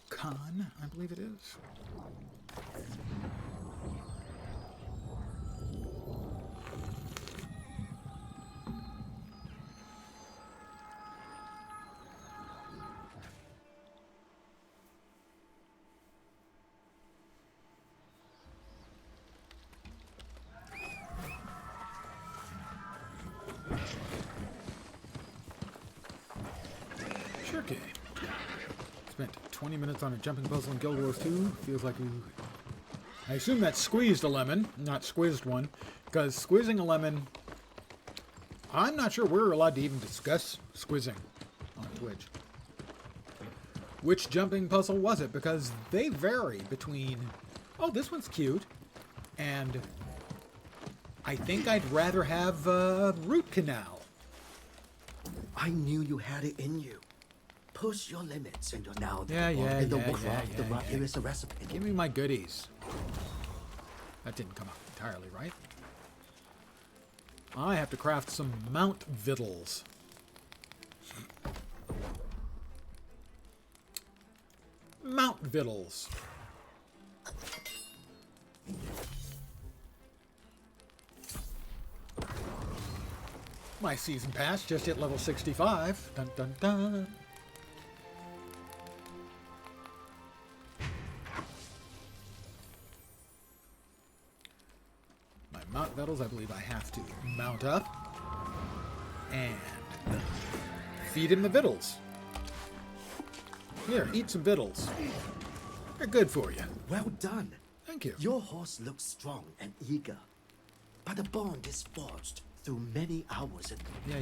Khan, I believe it is. Okay. Spent 20 minutes on a jumping puzzle in Guild Wars 2. Feels like we... I assume that squeezed a lemon, not squizzed one. Because squizzing a lemon... I'm not sure we're allowed to even discuss squizzing on Twitch. Which jumping puzzle was it? Because they vary between... Oh, this one's cute. And... I think I'd rather have root canal. I knew you had it in you. Push your limits and you're now the Yeah, the right. Here is the recipe. Give me my goodies. That didn't come out entirely right. I have to craft some Mount Victuals. Mount Victuals. My season pass just hit level 65. Dun dun dun. Mount Victuals, I believe I have to mount up and feed him the victuals. Here, eat some victuals. They're good for you. Well done. Thank you. Your horse looks strong and eager, but the bond is forged through many hours. Yeah.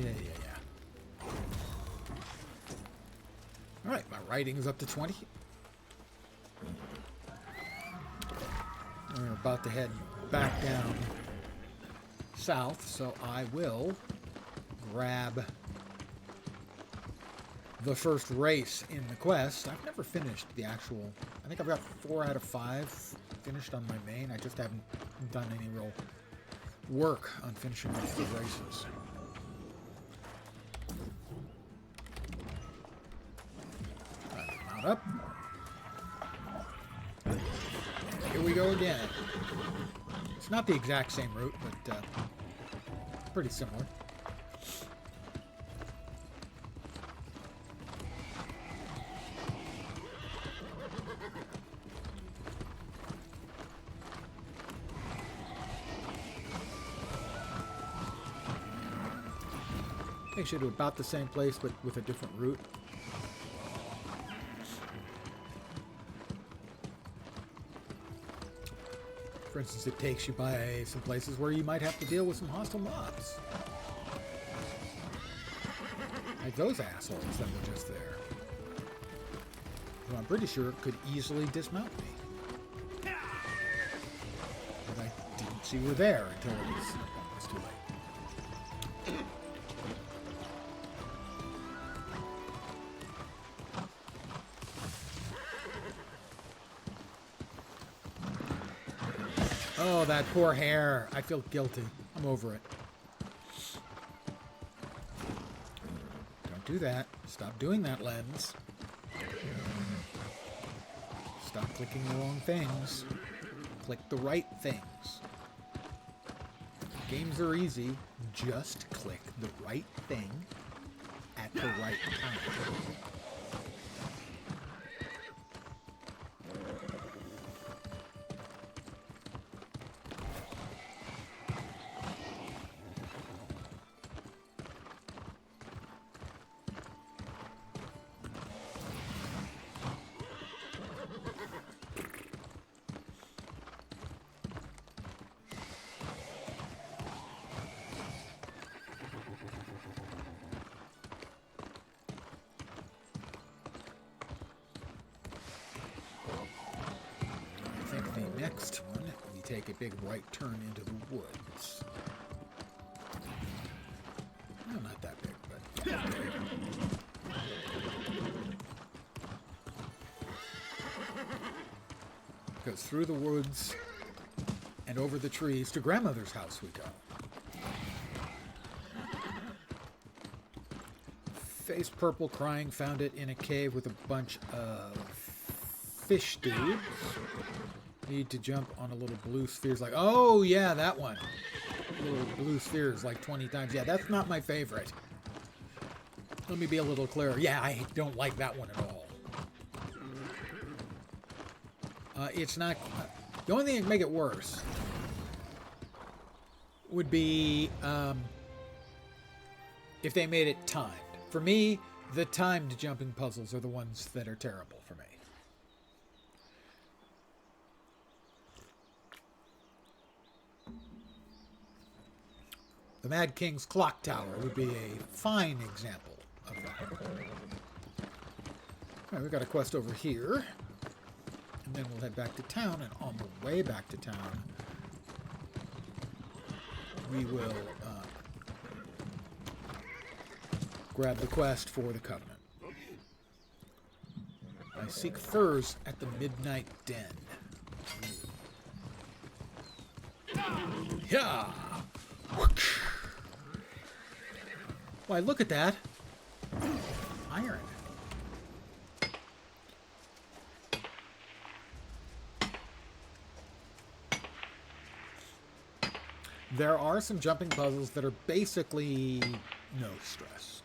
All right, my writing is up to 20. We're about to head back down south, so I will grab the first race in the quest. I've never finished the actual... I think I've got 4 out of 5 finished on my main. I just haven't done any real work on finishing off the races. Mount up. Here we go again. It's not the exact same route, but pretty similar. Takes you to about the same place, but with a different route. For instance, it takes you by some places where you might have to deal with some hostile mobs. Like those assholes that were just there. Well, I'm pretty sure it could easily dismount me. But I didn't see were there until it was too late. Oh, that poor hare. I feel guilty. I'm over it. Don't do that. Stop doing that, Lens. Stop clicking the wrong things. Click the right things. Games are easy. Just click the right thing at the right time. Next one, we take a big right turn into the woods. Well, not that big, but okay. Goes through the woods and over the trees to grandmother's house we go. Face purple, crying, found it in a cave with a bunch of fish dudes. Need to jump on a little blue spheres like, oh yeah, that one. Little blue spheres like 20 times. Yeah, that's not my favorite. Let me be a little clearer. Yeah, I don't like that one at all. It's not... the only thing that can make it worse would be if they made it timed. For me, the timed jumping puzzles are the ones that are terrible for me. The Mad King's Clock Tower would be a fine example of that. Alright, we've got a quest over here. And then we'll head back to town, and on the way back to town, we will grab the quest for the Covenant. I seek furs at the Midnight Den. Yeah! Why, look at that. Iron. There are some jumping puzzles that are basically no stress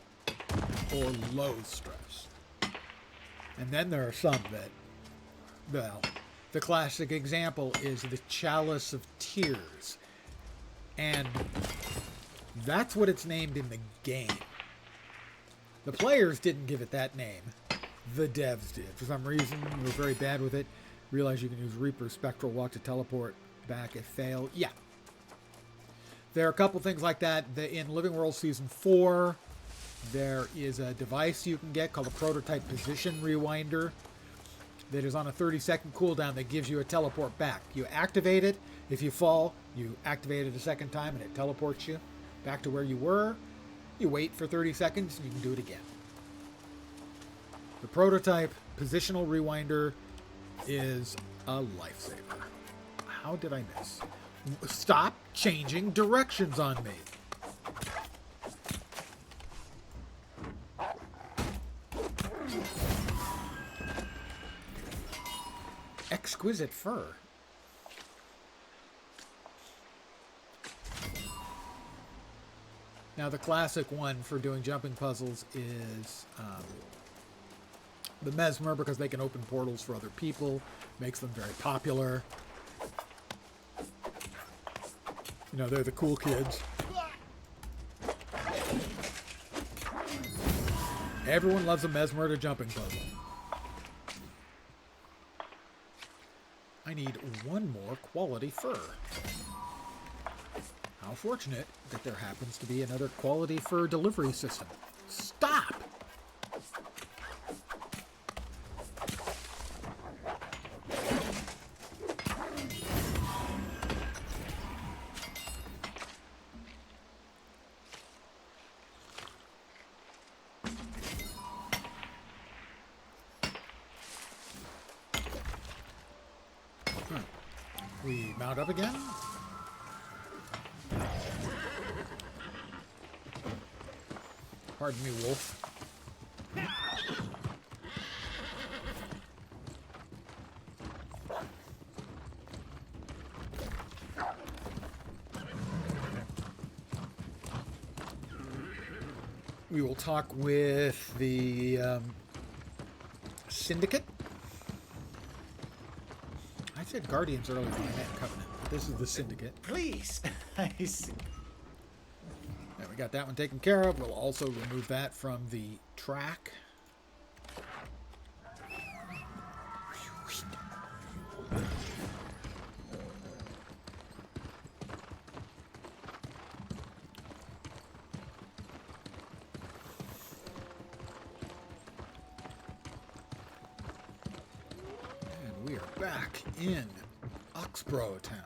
or low stress. And then there are some that, well, the classic example is the Chalice of Tears. And that's what it's named in the game. The players didn't give it that name. The devs did. For some reason, they were very bad with it. Realize you can use Reaper's Spectral Walk to teleport back if failed. Yeah. There are a couple things like that. In Living World Season 4, there is a device you can get called a Prototype Position Rewinder that is on a 30-second cooldown that gives you a teleport back. You activate it. If you fall, you activate it a second time and it teleports you back to where you were. You wait for 30 seconds and you can do it again. The prototype positional rewinder is a lifesaver. How did I miss? Stop changing directions on me. Exquisite fur. Now the classic one for doing jumping puzzles is the Mesmer, because they can open portals for other people, makes them very popular. You know, they're the cool kids. Everyone loves a Mesmer to jumping puzzle. I need one more quality fur. How fortunate that there happens to be another quality fur delivery system. Stop! We mount up again. Pardon me, wolf. We will talk with the Syndicate. I said Guardians earlier, I meant Covenant, but this is the Syndicate. Please. I see. And we got that one taken care of. We'll also remove that from the track. And we are back in Oxborough Town.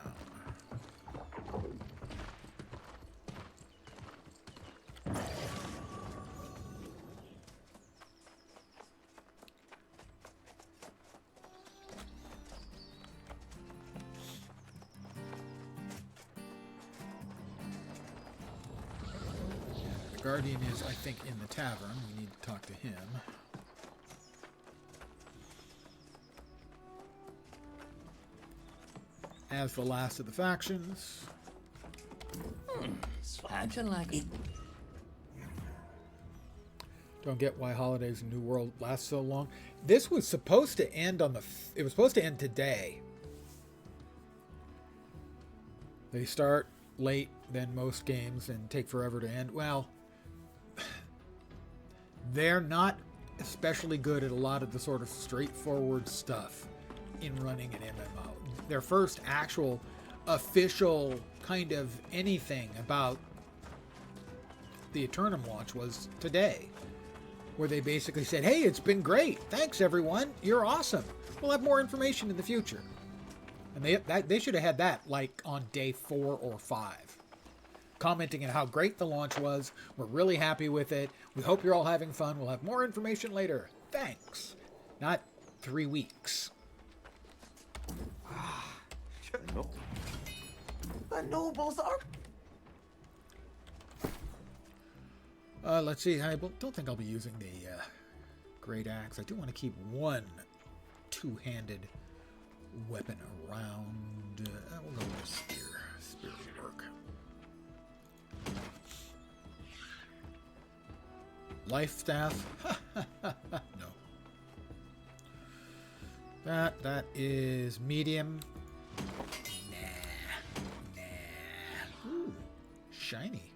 The Guardian is, I think, in the tavern. We need to talk to him. As the last of the factions. Imagine like it. Don't get why Holidays in New World last so long. This was supposed to end on the... It was supposed to end today. They start late than most games and take forever to end. Well, they're not especially good at a lot of the sort of straightforward stuff in running an MMO. Their first actual official kind of anything about the Eternum launch was today, where they basically said, hey, it's been great. Thanks, everyone. You're awesome. We'll have more information in the future. And they should have had that like on day 4 or 5. Commenting on how great the launch was. We're really happy with it. We hope you're all having fun. We'll have more information later. Thanks. Not 3 weeks. No. The nobles are... Let's see. I don't think I'll be using the Great Axe. I do want to keep one two-handed weapon around. We'll go with a spear. Spear will work. Life staff? No. That is medium. Nah. Ooh, shiny.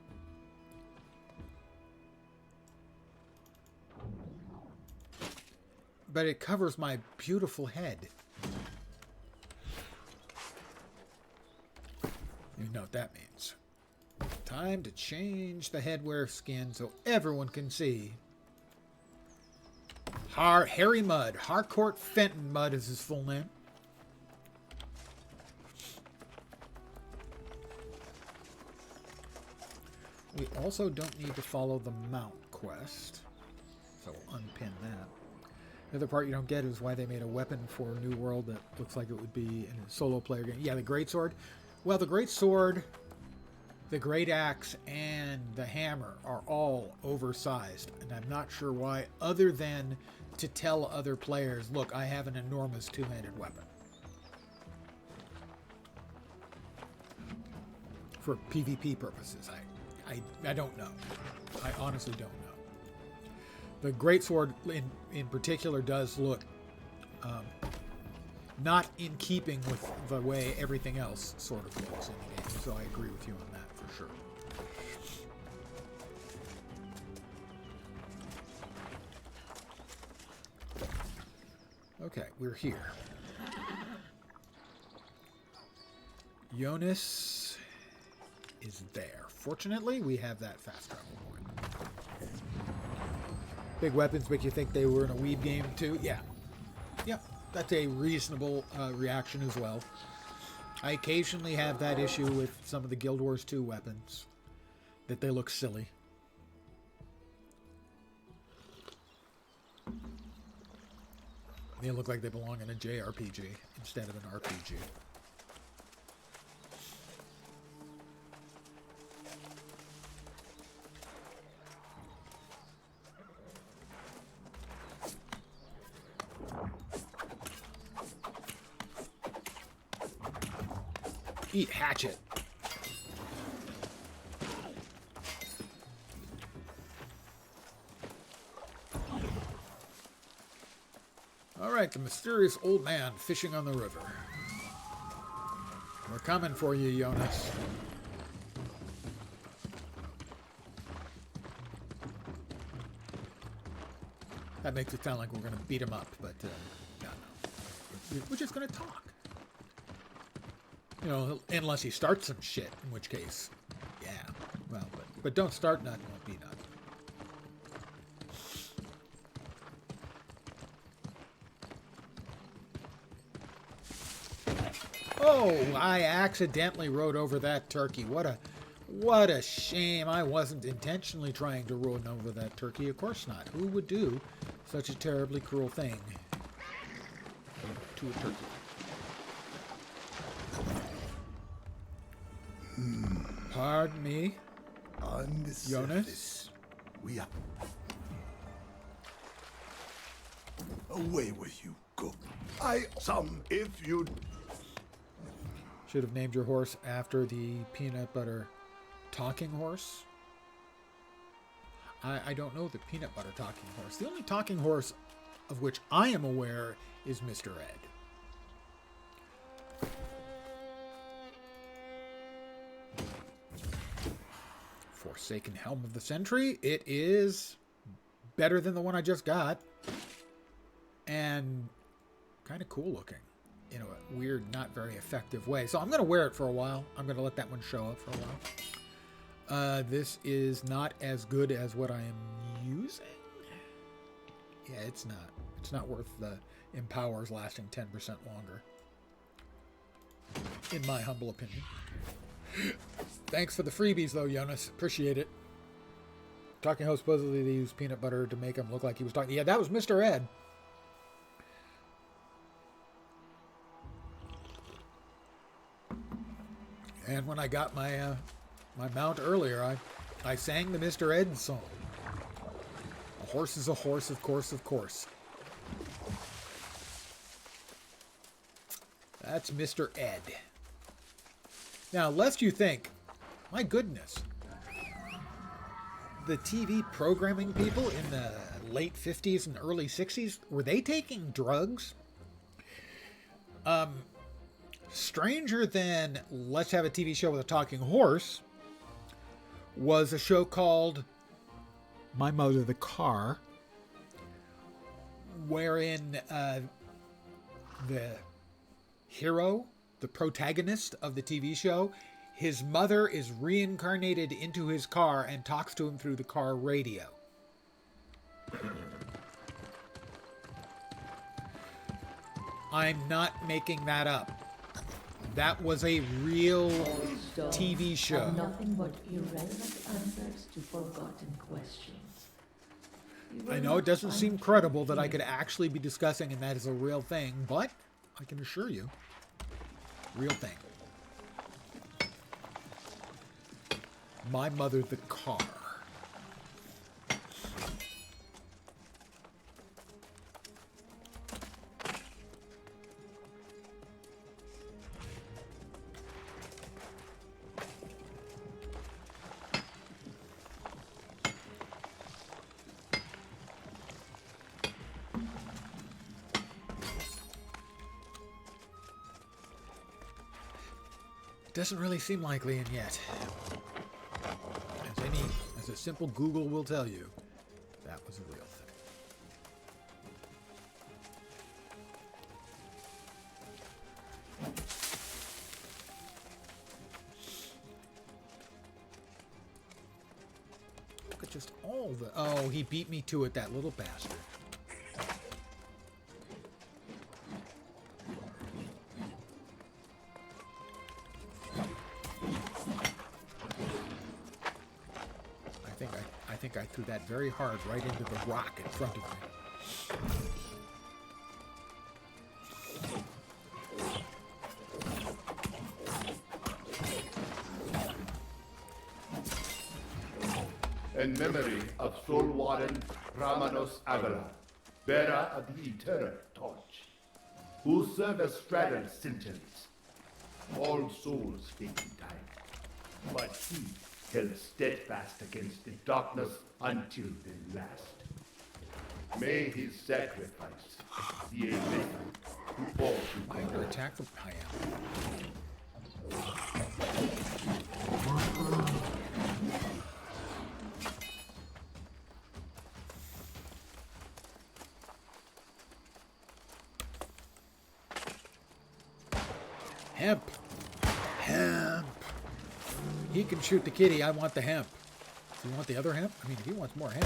But it covers my beautiful head. You know what that means. Time to change the headwear skin so everyone can see Harry Mudd. Harcourt Fenton Mudd is his full name. We also don't need to follow the mount quest, so we'll unpin that. The other part you don't get is why they made a weapon for New World that looks like it would be in a solo player game. Yeah, the Greatsword. Well, the Greatsword, the Great Axe, and the Hammer are all oversized, and I'm not sure why, other than to tell other players, look, I have an enormous two-handed weapon. For PvP purposes, I don't know. I honestly don't know. The Greatsword in particular does look not in keeping with the way everything else sort of looks in the game, so I agree with you on that for sure. Okay, we're here. Jonas is there. Fortunately, we have that fast travel point. Big weapons make you think they were in a Weeb game too? Yeah. Yep, that's a reasonable reaction as well. I occasionally have that issue with some of the Guild Wars 2 weapons, that they look silly. They look like they belong in a JRPG instead of an RPG. Eat hatchet. All right, the mysterious old man fishing on the river. We're coming for you, Jonas. That makes it sound like we're going to beat him up, but no. We're just going to talk. You know, unless he starts some shit, in which case, yeah. Well, but don't start nothing, won't be nothing. Oh, I accidentally rode over that turkey. What a shame. I wasn't intentionally trying to run over that turkey. Of course not. Who would do such a terribly cruel thing to a turkey? Pardon me, On the Jonas? surface, we are. Away with you, go. I some if you. Should have named your horse after the peanut butter talking horse. I don't know the peanut butter talking horse. The only talking horse of which I am aware is Mr. Ed. Forsaken Helm of the Century. It is better than the one I just got. And kind of cool looking in a weird, not very effective way. So I'm going to wear it for a while. I'm going to let that one show up for a while. This is not as good as what I am using. Yeah, it's not. It's not worth the Empowers lasting 10% longer. In my humble opinion. Thanks for the freebies, though, Jonas. Appreciate it. Talking Host supposedly they used peanut butter to make him look like he was talking. Yeah, that was Mr. Ed. And when I got my my mount earlier, I sang the Mr. Ed song. A horse is a horse, of course, of course. That's Mr. Ed. Now, lest you think, my goodness, the TV programming people in the late 50s and early 60s, were they taking drugs? Stranger than Let's Have a TV Show with a Talking Horse was a show called My Mother the Car, wherein the hero, the protagonist of the TV show, his mother is reincarnated into his car and talks to him through the car radio. I'm not making that up. That was a real TV show. Nothing but irrelevant answers to forgotten questions. I know it doesn't seem credible that I could actually be discussing and that is a real thing, but I can assure you, real thing. My mother, the car. Doesn't really seem likely, and yet, as a simple Google will tell you, that was a real thing. Look at just all the... Oh, he beat me to it, that little bastard. I threw that very hard right into the rock in front of me. In memory of Soul Warden Ramanos Aguilar, bearer of the Eternal Torch, whose service straddled centuries. All souls fade in time, but he held steadfast against the darkness until the last. May his sacrifice be a lesson to all who I under attack from I am. Hemp. Hemp. He can shoot the kitty. I want the hemp. Do you want the other hemp? I mean, if he wants more hemp.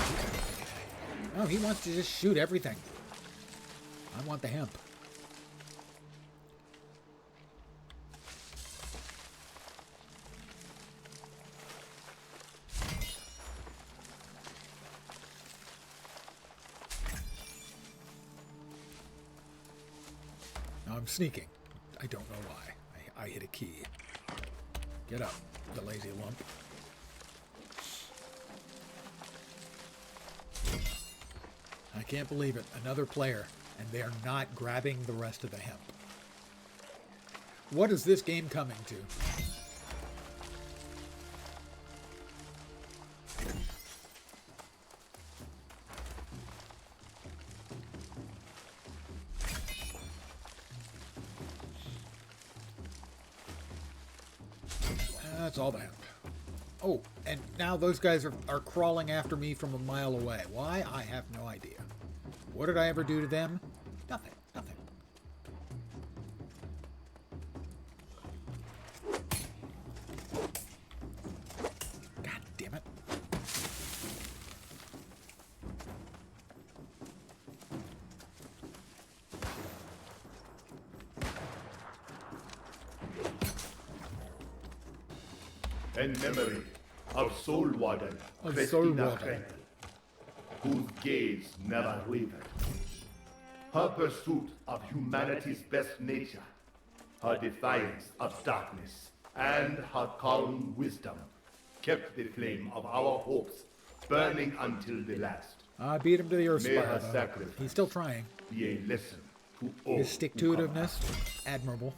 No, he wants to just shoot everything. I want the hemp. Now I'm sneaking. I don't know why. I hit a key. Get up, the lazy lump. I can't believe it. Another player, and they are not grabbing the rest of the hemp. What is this game coming to? That's all the hemp. Oh, and now those guys are crawling after me from a mile away. Why? I have no idea. What did I ever do to them? Nothing. Nothing. God damn it. In memory of Soul Warden Christina Krenkel, whose gaze never wavered. Her pursuit of humanity's best nature, her defiance of darkness, and her calm wisdom kept the flame of our hopes burning until the last. I beat him to the earth May her spire. sacrifice He's still trying. be a lesson to all His stick-to-itiveness, admirable.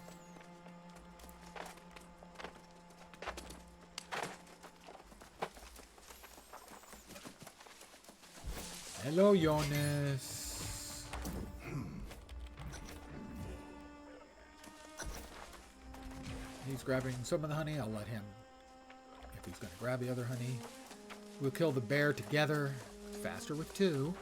Hello, Jonas. He's grabbing some of the honey. I'll let him, if he's going to grab the other honey. We'll kill the bear together. Faster with two.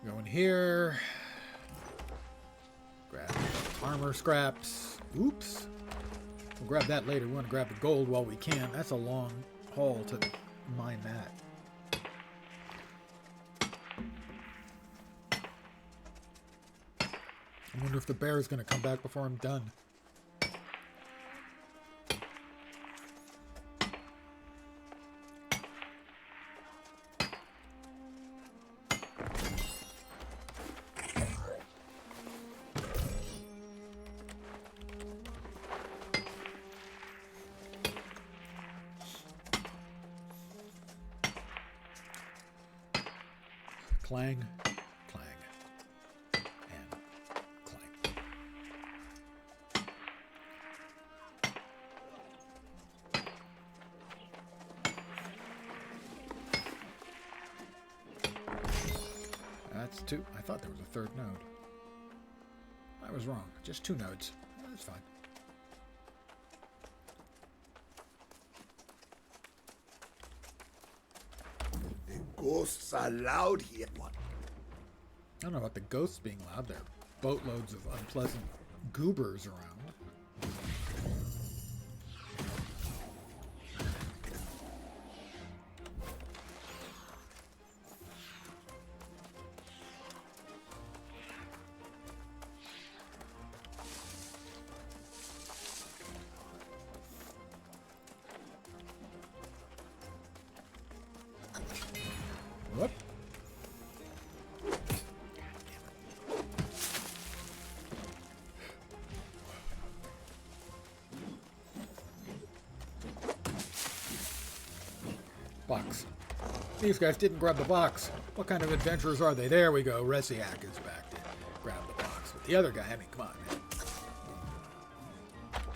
Go in here. Grab armor scraps. Oops. We'll grab that later. We want to grab the gold while we can. That's a long haul to mine that. I wonder if the bear is going to come back before I'm done. Clang, clang, and clang. That's two. I thought there was a third node. I was wrong. Just two nodes. That's fine. Ghosts are loud here. What? I don't know about the ghosts being loud. There are boatloads of unpleasant goobers around. Whoop. Box. These guys didn't grab the box. What kind of adventurers are they? There we go. Resiak is back to grab the box. But the other guy, I mean, come on,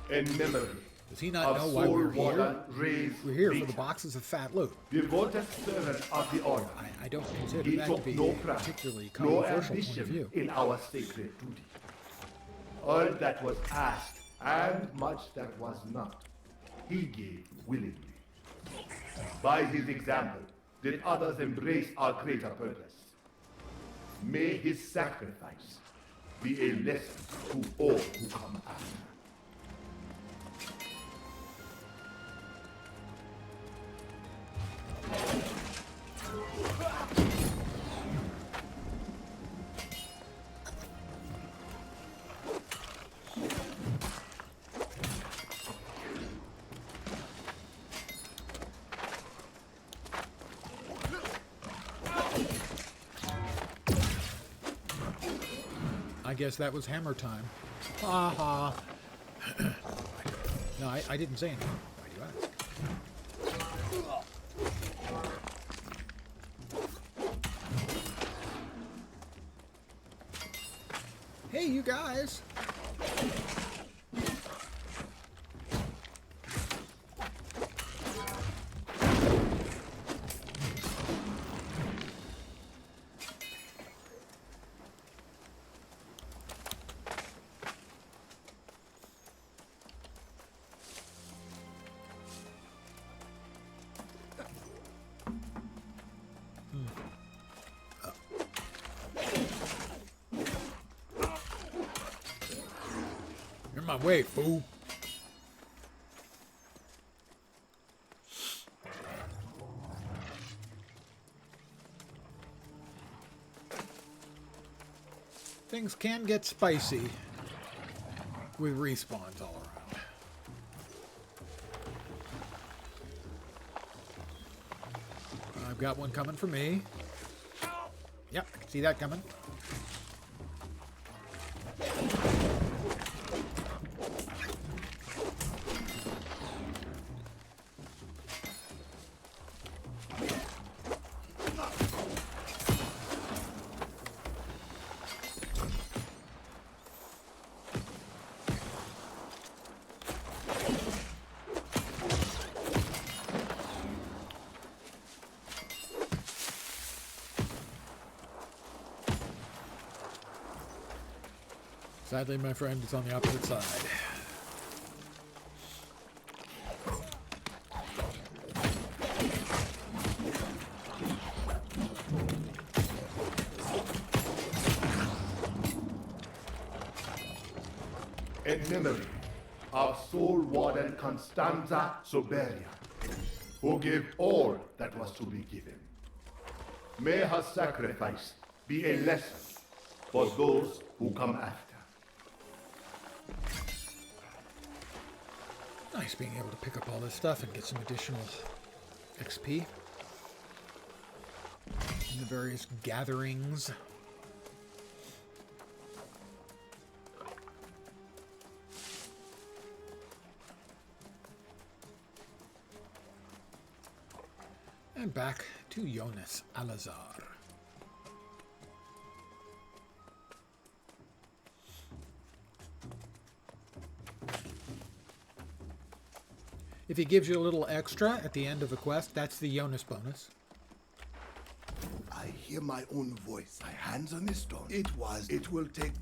man. In memory. Does he not know why we're here? We're here for the boxes of fat loot. Devoted servant of the order. I don't consider He that to took be no a pride, particularly no controversial point of ambition view. in our sacred duty. All that was asked, and much that was not, he gave willingly. By his example, did others embrace our greater purpose. May his sacrifice be a lesson to all who come after. I guess that was hammer time. Ha ha. No, I didn't say anything. Why do you ask? Hey, you guys. You're in my way, fool. Things can get spicy with respawns all around. I've got one coming for me. Yep, I can see that coming. Sadly, my friend, it's on the opposite side. in memory of Soul Warden Constanza Soberia, who gave all that was to be given. May her sacrifice be a lesson for those who come after. Nice being able to pick up all this stuff and get some additional XP in the various gatherings. And back to Jonas Alazar. If he gives you a little extra at the end of a quest, that's the Jonas bonus. I hear my own voice. My hands on the stone. It will take.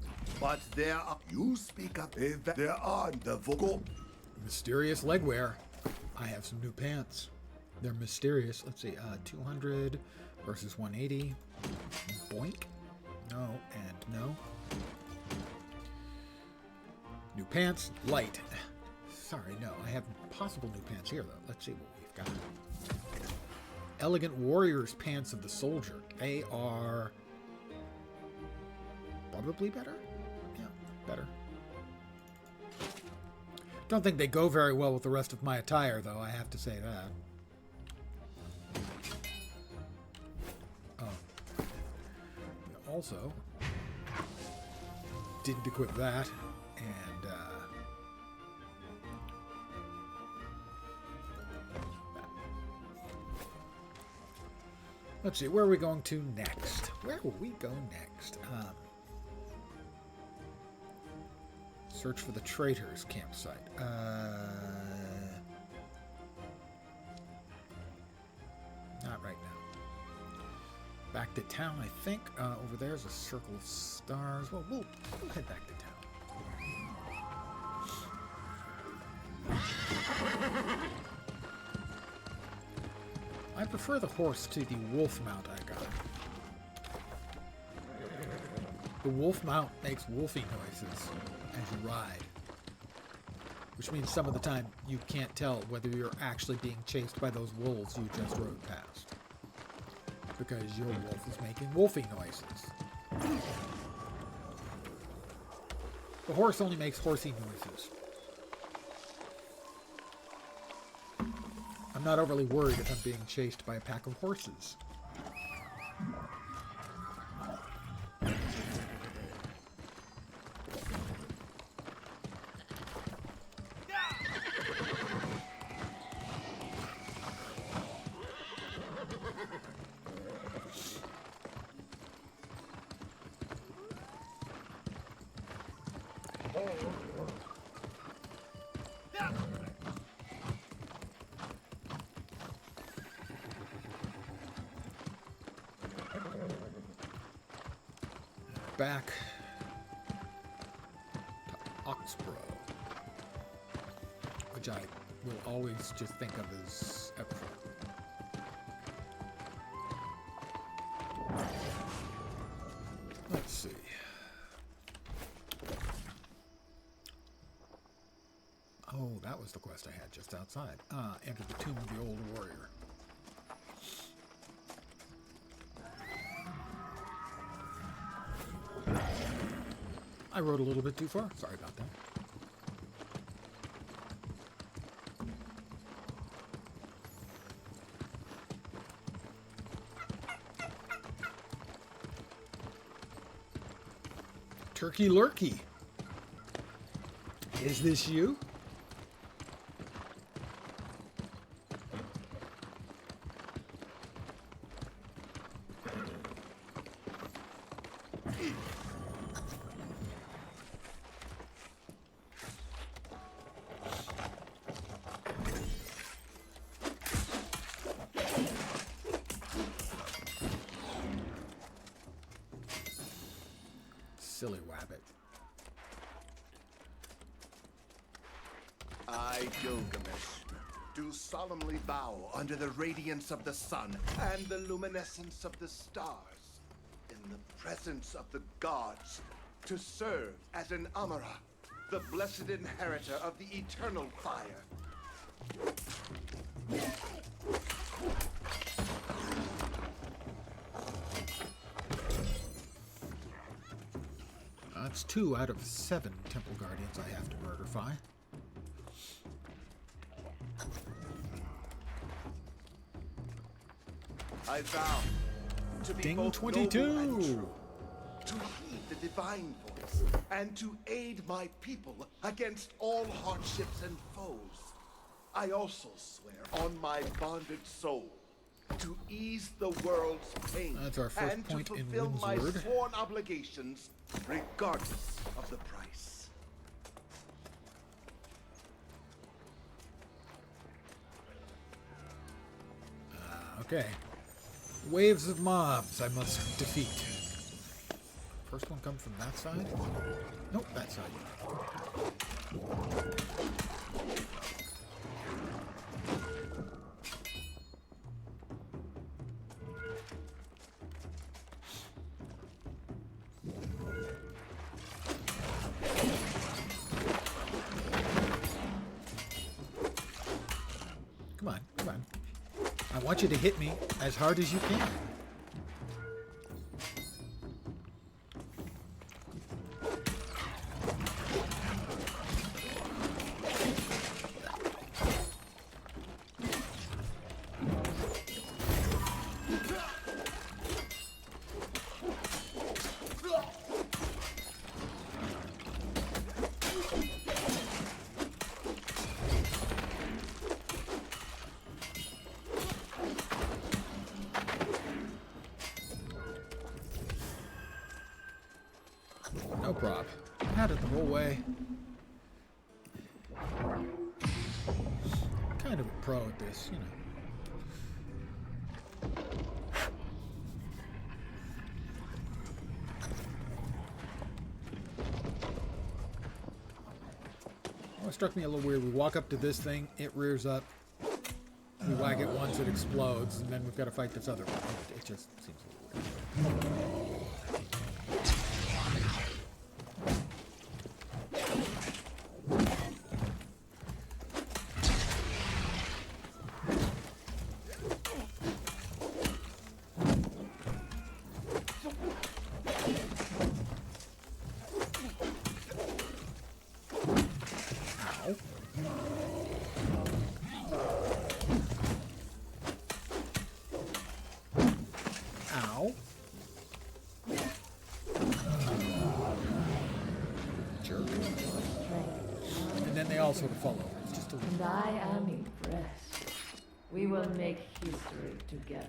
But there are. You speak up. There are the vocal. Mysterious leg wear. I have some new pants. They're mysterious. Let's see. 200 versus 180. Boink. No and no. New pants. Light. Sorry, no. I have possible new pants here, though. Let's see what we've got. Elegant Warrior's Pants of the Soldier. They are probably better. Yeah, better. Don't think they go very well with the rest of my attire, though. I have to say that. Oh. Also, didn't equip that. And, let's see, where are we going to next? Where will we go next? Search for the Traitors campsite. Not right now. Back to town, I think. Over there's a circle of stars. Well, we'll head back to town. I prefer the horse to the wolf mount I got. The wolf mount makes wolfy noises as you ride, which means some of the time you can't tell whether you're actually being chased by those wolves you just rode past, because your wolf is making wolfy noises. The horse only makes horsey noises. I'm not overly worried if I'm being chased by a pack of horses. Back to Oxborough, which I will always just think of as Everford. Let's see. Oh, that was the quest I had just outside. Enter the Tomb of the Old Warrior. I rode a little bit too far. Sorry about that. Turkey Lurkey. Is this you? Silly wabbit. I, Gilgamesh, do solemnly bow under the radiance of the sun and the luminescence of the stars, in the presence of the gods, to serve as an Amara the blessed inheritor of the eternal fire. That's 2 out of 7 Temple Guardians I have to murderify. I vow to be Ding both 22. noble and true, to heed the divine voice, and to aid my people against all hardships and foes. I also swear on my bonded soul to ease the world's pain That's our first and point to in fulfill my Windsward. sworn obligations regardless of the price. Okay. Waves of mobs I must defeat. First one come from that side? Nope, that side. Come on, come on. I want you to hit me as hard as you can. No prob. Had it the whole way. Kind of a pro at this, you know. Well, it struck me a little weird. We walk up to this thing, it rears up. We whack it once, it explodes, and then we've got to fight this other one. It just seems a little weird. Ow. Jerk. And then they all sort of fall over. It's just a little... And I am impressed. We will make history together.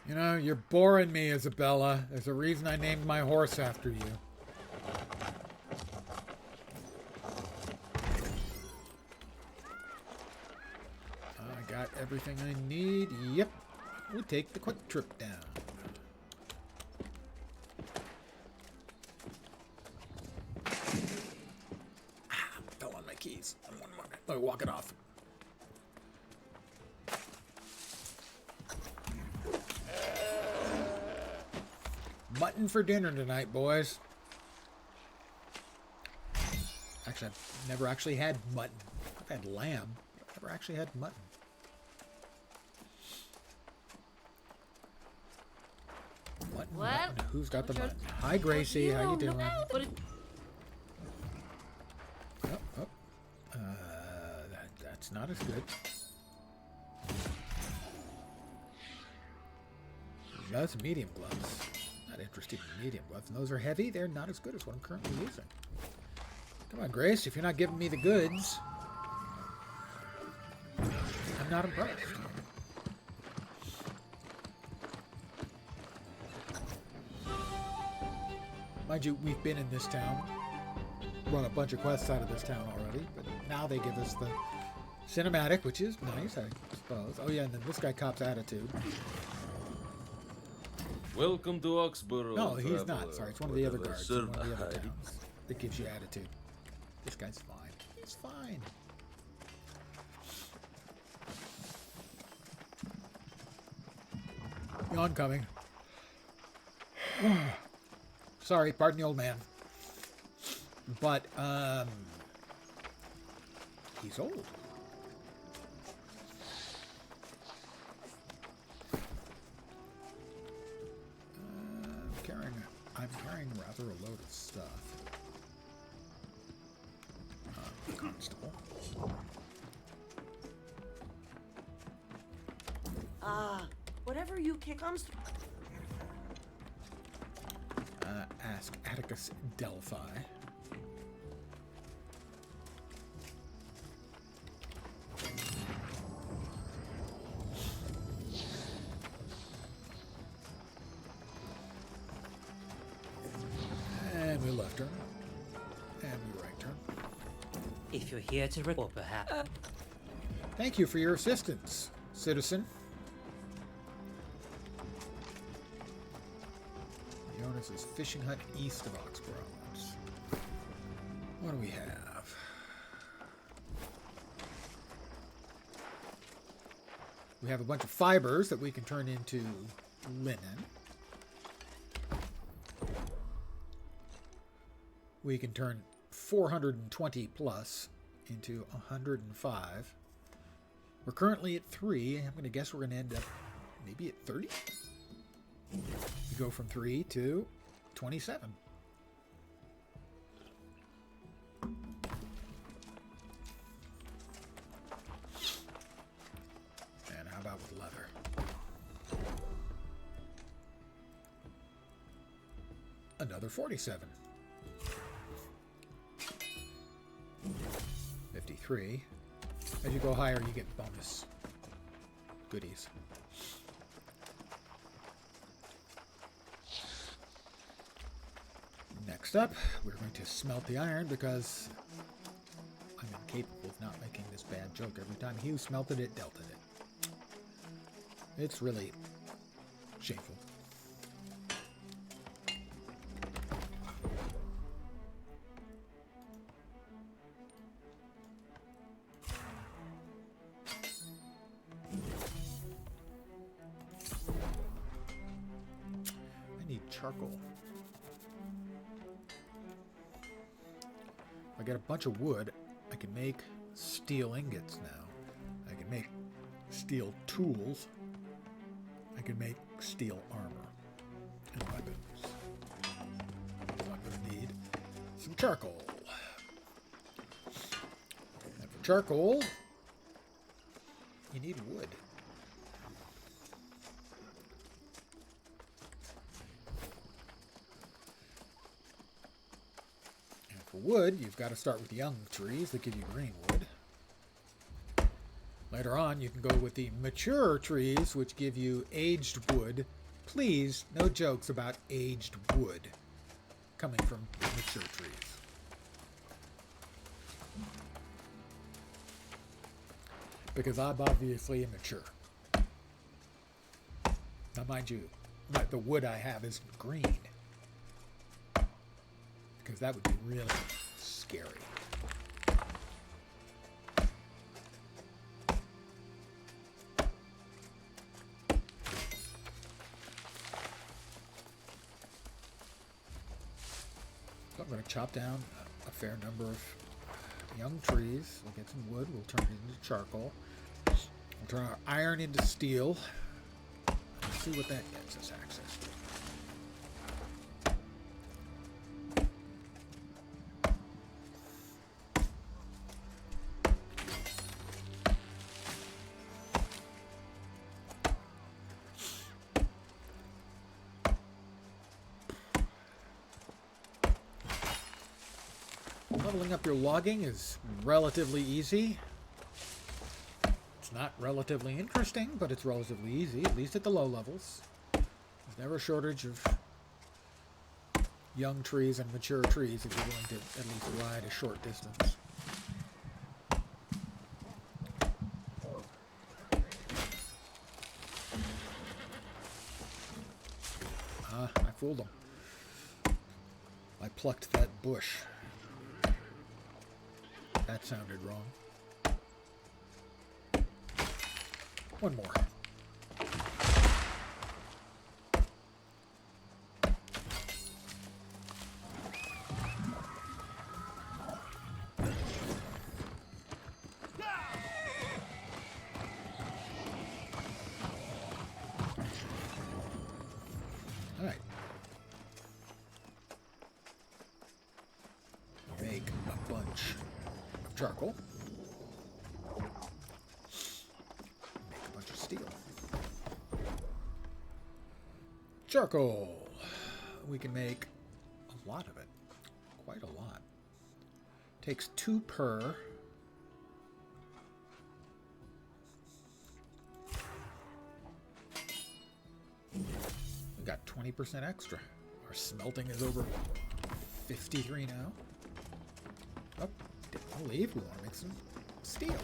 You know, you're boring me, Isabella. There's a reason I named my horse after you. I got everything I need. Yep. We take the quick trip down. Fell on my keys. One moment. Let me walk it off. Mutton for dinner tonight, boys. Actually, I've never actually had mutton. I've had lamb. I've never actually had mutton. Mutton, Well, mutton. Who's got the your- mutton? Hi, Gracie. How you doing? But it, Oh, oh. That's not as good. That's medium gloves. Not interested in medium gloves. And those are heavy. They're not as good as what I'm currently using. Come on, Grace. If you're not giving me the goods, I'm not impressed. Mind you, we've been in this town, run a bunch of quests out of this town already, but now they give us the cinematic, which is nice, I suppose. Oh yeah, and then this guy cops attitude. Welcome to Oxborough. No, he's traveler. not. Sorry, it's one of the other Whatever guards in one of the other survives. towns that gives you attitude. This guy's fine. He's fine. Yawn coming. Sorry, pardon the old man. But he's old. I'm carrying rather a load of stuff. Constable. Whatever you kick comes. Ask Atticus Delphi. And we left turn. And we right turn. If you're here to report, perhaps. Thank you for your assistance, citizen. Jonas's fishing hut east of Oxborough. What do we have? We have a bunch of fibers that we can turn into linen. We can turn 420 plus into 105. We're currently at 3. I'm going to guess we're going to end up maybe at 30. We go from 3 to 27. And how about with leather? Another 47. 53. As you go higher, you get bonus goodies. Next up, we're going to smelt the iron because I'm incapable of not making this bad joke every time. He who smelted it, dealt it. It's really shameful. I need charcoal. I get a bunch of wood, I can make steel ingots now. I can make steel tools. I can make steel armor and weapons. So I'm going to need some charcoal. And for charcoal, you need wood. For wood, you've got to start with young trees that give you green wood. Later on, you can go with the mature trees, which give you aged wood. Please, no jokes about aged wood coming from mature trees. Because I'm obviously immature. Now, mind you, the wood I have is green. Because that would be really scary. So I'm going to chop down a fair number of young trees. We'll get some wood. We'll turn it into charcoal. We'll turn our iron into steel. Let's see what that gets us access to. Leveling up your logging is relatively easy. It's not relatively interesting, but it's relatively easy, at least at the low levels. There's never a shortage of young trees and mature trees if you're willing to at least ride a short distance. I fooled them. I plucked that bush. That sounded wrong. One more. Alright. Make a bunch of charcoal. Make a bunch of steel. Charcoal. We can make a lot of it. Quite a lot. Takes 2 per. We got 20% extra. Our smelting is over 53 now. Oh, didn't believe we want to make some steel.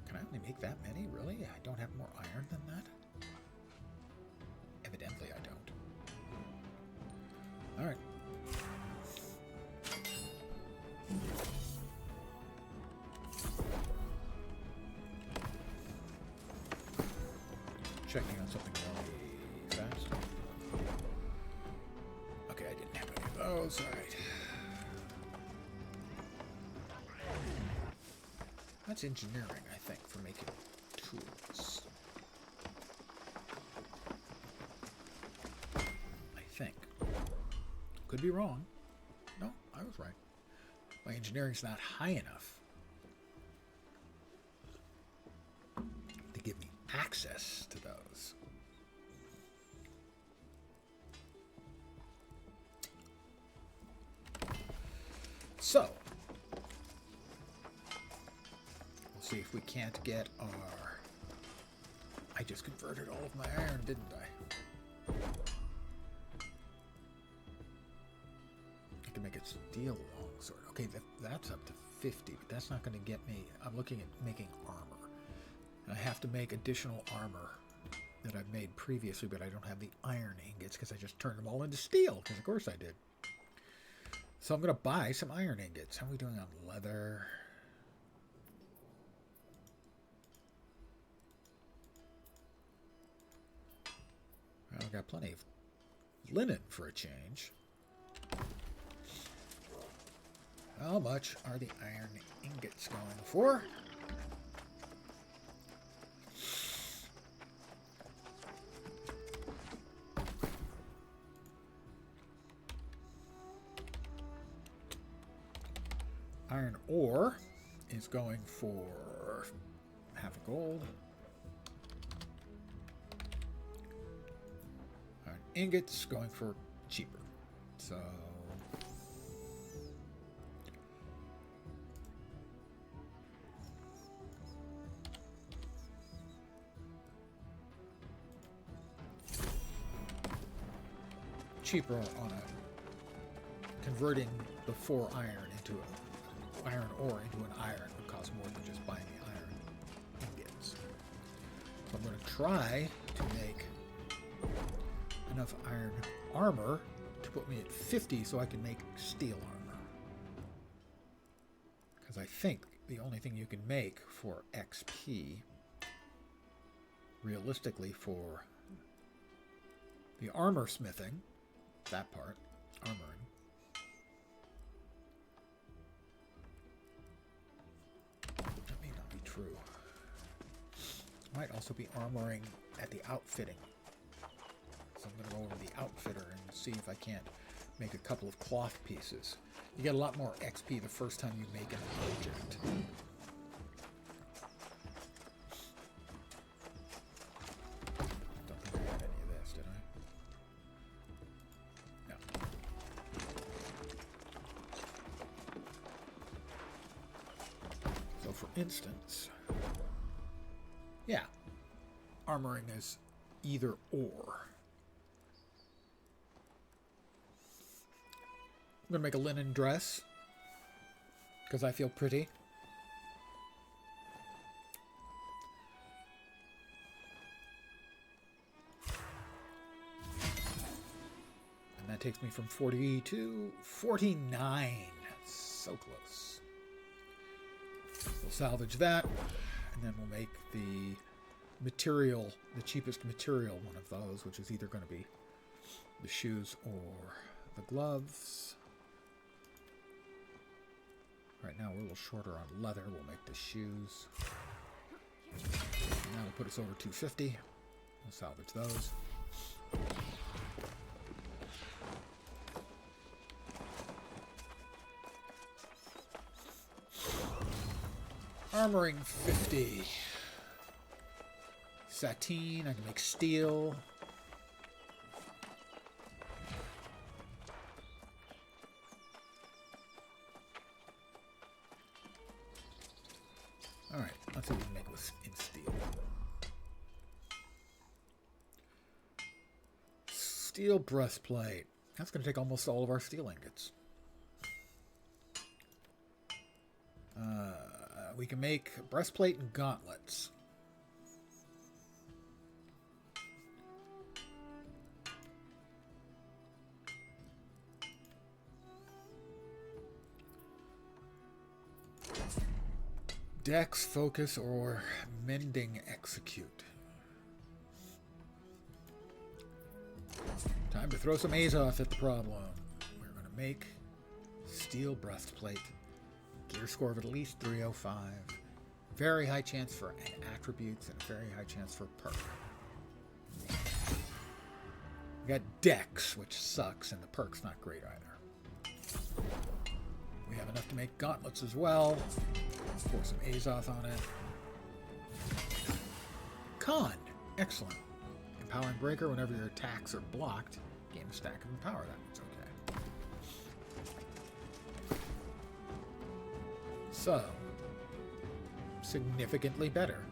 Can I only make that many? Really? I don't have more iron than that? Evidently I don't. Alright. Checking on something really fast. Okay, I didn't have any of those. Alright. That's engineering, I think, for making tools. I think. Could be wrong. No, I was right. My engineering's not high enough to give me access to those. So, we'll see if we can't get our... I just converted all of my iron, didn't I? I can make it steel longsword. Okay, that's up to 50, but that's not going to get me... I'm looking at making armor. I have to make additional armor that I've made previously, but I don't have the iron ingots because I just turned them all into steel, because of course I did. So I'm going to buy some iron ingots. How are we doing on leather? Well, I've got plenty of linen for a change. How much are the iron ingots going for? Iron ore is going for half a gold. Iron ingots going for cheaper. So cheaper on a converting the 4 iron into a iron ore into an iron would cost more than just buying the iron ingots. So I'm going to try to make enough iron armor to put me at 50 so I can make steel armor. Because I think the only thing you can make for XP, realistically for the armor smithing, that part, armoring, true. Might also be armoring at the outfitting. So I'm going to go over to the outfitter and see if I can't make a couple of cloth pieces. You get a lot more XP the first time you make an object. Don't think I had any of this, did I? No. So for instance, yeah, armoring is either or. I'm gonna make a linen dress because I feel pretty. And that takes me from 40 to 49. So close. We'll salvage that, and then we'll make the material, the cheapest material one of those, which is either going to be the shoes or the gloves. Right now we're a little shorter on leather. We'll make the shoes. Now we'll put us over 250. We'll salvage those. Armoring 50. Sateen, I can make steel. Alright, let's see what we can make with in steel. Steel breastplate. That's going to take almost all of our steel ingots. We can make breastplate and gauntlets. Dex, focus, or mending execute. Time to throw some Azoth at the problem. We're going to make steel breastplate. Gear score of at least 305. Very high chance for attributes and a very high chance for perk. We got Dex, which sucks, and the perk's not great either. We have enough to make gauntlets as well. Pour some Azoth on it. Con. Excellent. Empowering Breaker. Whenever your attacks are blocked, gain a stack of Empower. That's okay. So, significantly better.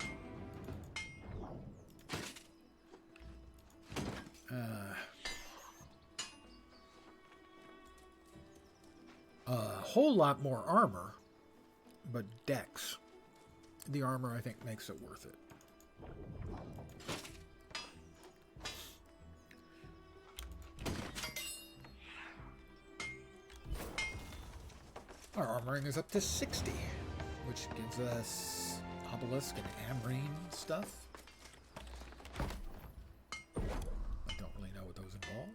A whole lot more armor, but Dex. The armor, I think, makes it worth it. Our armoring is up to 60, which gives us Obelisk and Amrine stuff. I don't really know what those involve.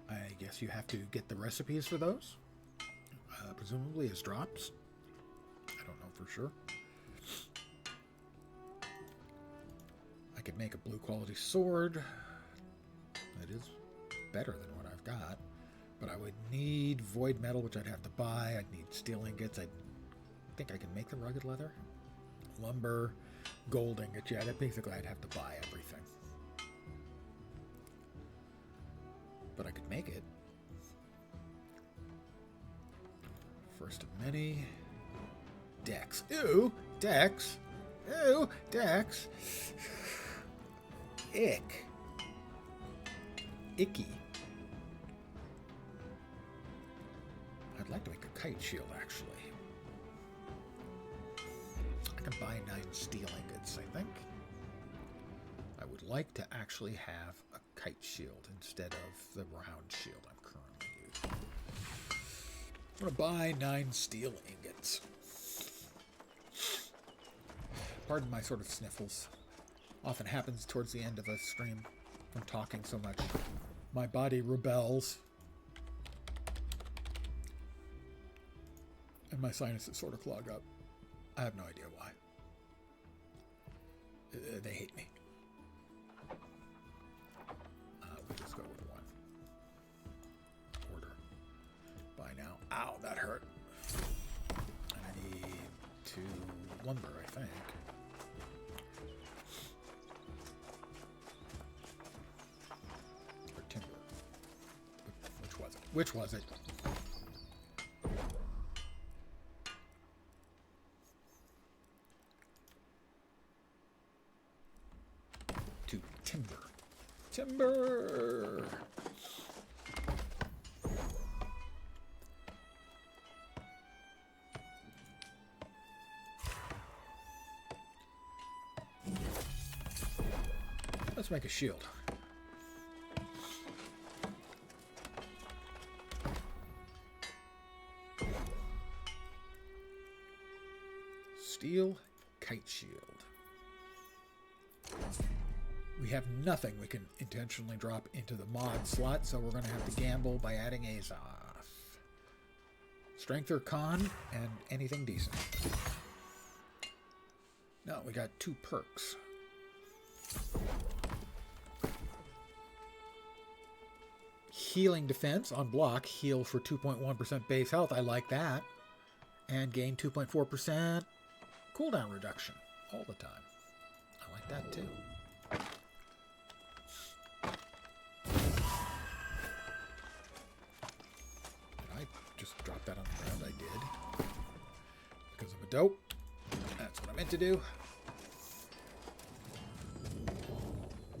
I guess you have to get the recipes for those, presumably as drops. I don't know for sure. I could make a blue quality sword. That is better than what I've got. But I would need void metal, which I'd have to buy. I'd need steel ingots. I think I can make the rugged leather. Lumber, gold ingots. Yeah, basically I'd have to buy everything. But I could make it. First of many. Dex. Ew! Dex! Ew! Dex! Ick. Icky. I'd like to make a kite shield, actually. I can buy 9 steel ingots, I think. I would like to actually have a kite shield instead of the round shield I'm currently using. I'm going to buy 9 steel ingots. Pardon my sort of sniffles. Often happens towards the end of a stream from talking so much. My body rebels. And my sinuses sort of clog up. I have no idea why. They hate me. We'll just go with 1. Order. Buy now. Ow, that hurt. And I need 2 lumber, I think. Or timber. Which was it? Which was it? To timber. Timber! Let's make a shield. Steel kite shield. We have nothing we can intentionally drop into the mod slot, so we're going to have to gamble by adding Azoth. Strength or con, and anything decent. No, we got 2 perks. Healing defense on block. Heal for 2.1% base health. I like that. And gain 2.4% cooldown reduction all the time. I like that too. Did I just drop that on the ground? I did. Because I'm a dope. That's what I meant to do.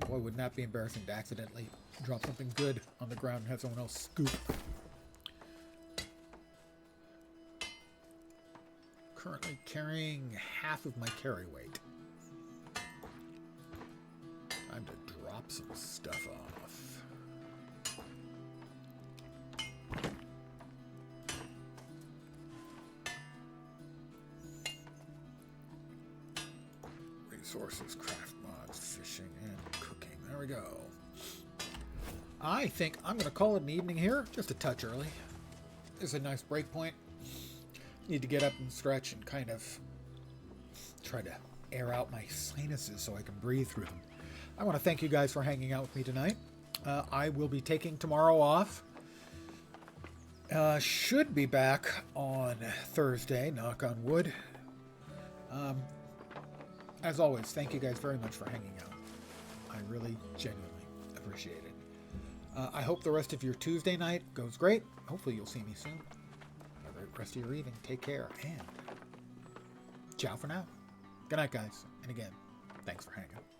Boy, wouldn't that be embarrassing to accidentally drop something good on the ground and have someone else scoop. Currently carrying half of my carry weight. Time to drop some stuff off. Resources, craft mods, fishing, and cooking. There we go. I think I'm going to call it an evening here, just a touch early. This is a nice break point. Need to get up and stretch and kind of try to air out my sinuses so I can breathe through them. I want to thank you guys for hanging out with me tonight. I will be taking tomorrow off. Should be back on Thursday, knock on wood. As always, thank you guys very much for hanging out. I really genuinely appreciate it. I hope the rest of your Tuesday night goes great. Hopefully you'll see me soon. Have a great rest of your evening. Take care, and ciao for now. Good night, guys. And again, thanks for hanging out.